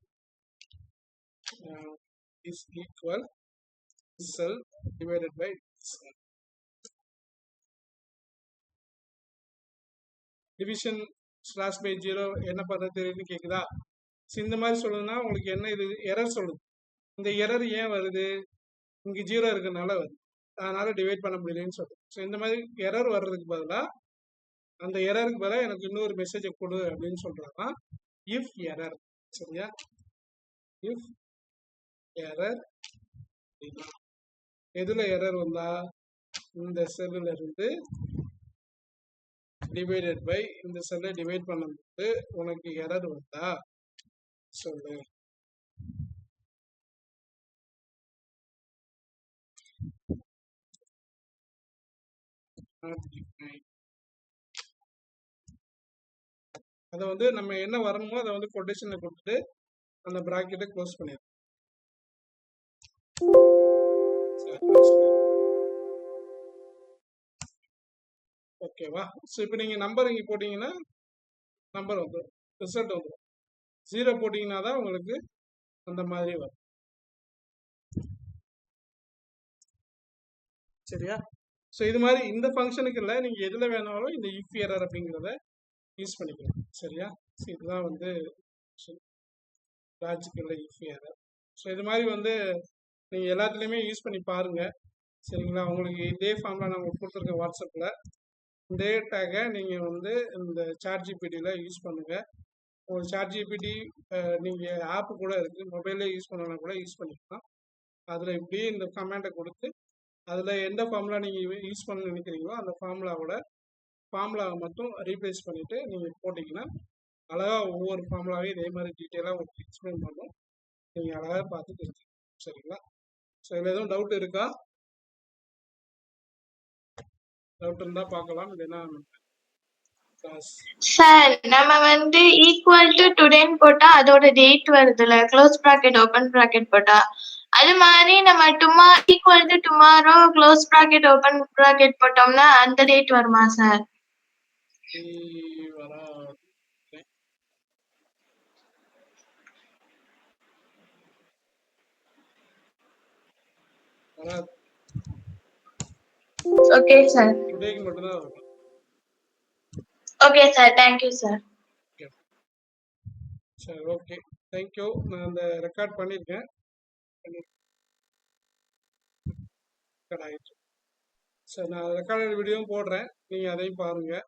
Speaker 1: Is equal cell divided by cell. Division slash by 0 என்ன பண்ணுறது தெரியுதுன்னு கேட்குதா? ஸோ இந்த மாதிரி சொல்லணும்னா உங்களுக்கு என்ன இது எரர் சொல்லுது. இந்த எரர் ஏன் வருது? இங்கே 0 இருக்கிறதுனால வருது, அதனால டிவைட் பண்ண முடியலன்னு சொல்லுது. ஸோ இந்த மாதிரி எரர் வர்றதுக்கு பதிலாக அந்த எரருக்கு பதிலாக எனக்கு இன்னொரு மெசேஜை கொடு அப்படின்னு சொல்றதுனா இஃப் எரர். சரியா? இஃப் எரர் எதுல எரர் வந்தா, இந்த செல்லுல இருந்து டிவைடட் பை இந்த செல்லை டிவைட் பண்ணும்போது உனக்கு எரர் வந்தா சொல்லு. அதை வந்து நம்ம என்ன வரணுமோ அதை வந்து கொட்டேஷன்ல கொடுத்துட்டு அந்த பிராக்கெட்டை க்ளோஸ் பண்ணிடுறோம். ஓகேவா? ஸோ இப்போ நீங்கள் நம்பர் இங்கே போட்டிங்கன்னா நம்பர் வந்துடும், ரிசல்ட் வந்துடும். 0 போட்டிங்கன்னா தான் உங்களுக்கு அந்த மாதிரி வரும். சரியா? ஸோ இது மாதிரி இந்த ஃபங்க்ஷனுக்கு இல்லை, நீங்கள் எதில் வேணாலும் இந்த இஃப் எரர் அப்படிங்கிறத யூஸ் பண்ணிக்கலாம். சரியா? ஸோ இதுதான் வந்து லாஜிக்கல் இஃப் எரர். ஸோ இது மாதிரி வந்து நீங்கள் எல்லாத்துலேயுமே யூஸ் பண்ணி பாருங்கள். சரிங்களா? உங்களுக்கு இதே ஃபார்மில் நான் உங்களுக்கு கொடுத்துருக்கேன் வாட்ஸ்அப்பில். இதே டேகை நீங்கள் வந்து இந்த சாட் ஜிபிடியில் யூஸ் பண்ணுங்கள். உங்களுக்கு சாட் ஜிபிடி நீங்கள் ஆப்பு கூட இருக்குது, மொபைல்லே யூஸ் பண்ணலாம் கூட யூஸ் பண்ணிக்கலாம். அதில் இப்படியே இந்த கமெண்ட்டை கொடுத்து அதில் எந்த ஃபார்முலா நீங்கள் யூஸ் பண்ண நினைக்கிறீங்களோ அந்த ஃபார்முலாவை மட்டும் ரீப்ளேஸ் பண்ணிவிட்டு நீங்கள் போட்டிங்கன்னா அழகாக ஒவ்வொரு ஃபார்முலாவே இதே மாதிரி டீட்டெயிலாக உங்களுக்கு எக்ஸ்பிளைன் பண்ணும். நீங்கள் அழகாக பார்த்து தெரிஞ்சுக்கணும். சரிங்களா? ஸோ இதில் எதுவும் டவுட் இருக்கா? டவுட் இருந்தால் பார்க்கலாம். இல்லைன்னா
Speaker 2: சார் நம்ம வந்து ஈக்குவல் டு டுடேன்னு போட்டா அதோட டேட் வருதுல்ல, க்ளோஸ் ப்ராக்கெட் ஓப்பன் ப்ராக்கெட் போட்டா, அது மாதிரி நம்ம equal to tomorrow close bracket open bracket போட்டோம்னா அந்த டேட் வருமா சார்? Okay sir.
Speaker 1: டுடேக்கு மட்டும்தான் வரும்.
Speaker 2: Okay sir, thank you sir.
Speaker 1: சரி, ஓகே, தேங்க்யூ. நான் அந்த ரெக்கார்ட் பண்ணியிருக்கேன். ஆயிடுச்சு. சரி, நான் ரெக்கார்டட் வீடியோவும் போடுறேன், நீங்கள் அதையும் பாருங்கள்.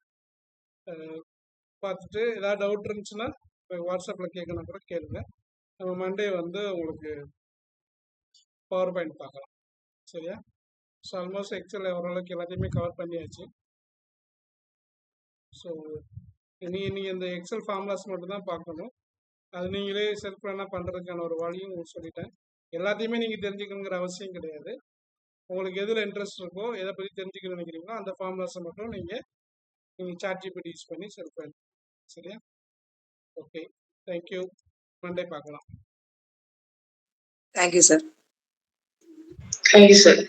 Speaker 1: பார்த்துட்டு ஏதாவது டவுட் இருந்துச்சுன்னா வாட்ஸ்அப்பில் கேட்கணும் கூட கேளுங்க. நம்ம மண்டே வந்து உங்களுக்கு பவர் பாயிண்ட் பார்க்கலாம். சரியா? ஸோ ஆல்மோஸ்ட் எக்ஸல் ஓரளவுக்கு எல்லாத்தையுமே கவர் பண்ணியாச்சு. ஸோ நீங்கள் இந்த எக்ஸல் ஃபார்முலாஸ் மட்டும் தான் பார்க்கணும். அது நீங்களே செல்ஃப் ரன்னாக பண்ணுறதுக்கான ஒரு வழியும் உங்களுக்கு சொல்லிட்டேன். எல்லாத்தையுமே நீங்கள் தெரிஞ்சுக்கணுங்கிற அவசியம் கிடையாது. உங்களுக்கு எதில் இன்ட்ரெஸ்ட் இருக்கோ, எதை பற்றி தெரிஞ்சுக்கணும்னு நினைக்கிறீங்களோ அந்த ஃபார்முலாஸை மட்டும் நீங்கள் சாட் ஜிபிடி யூஸ் பண்ணி செல்ஃப் ரன். சரியா? Okay, thank you. மண்டே பார்க்கலாம்.
Speaker 4: Thank you sir.
Speaker 2: Thank you sir.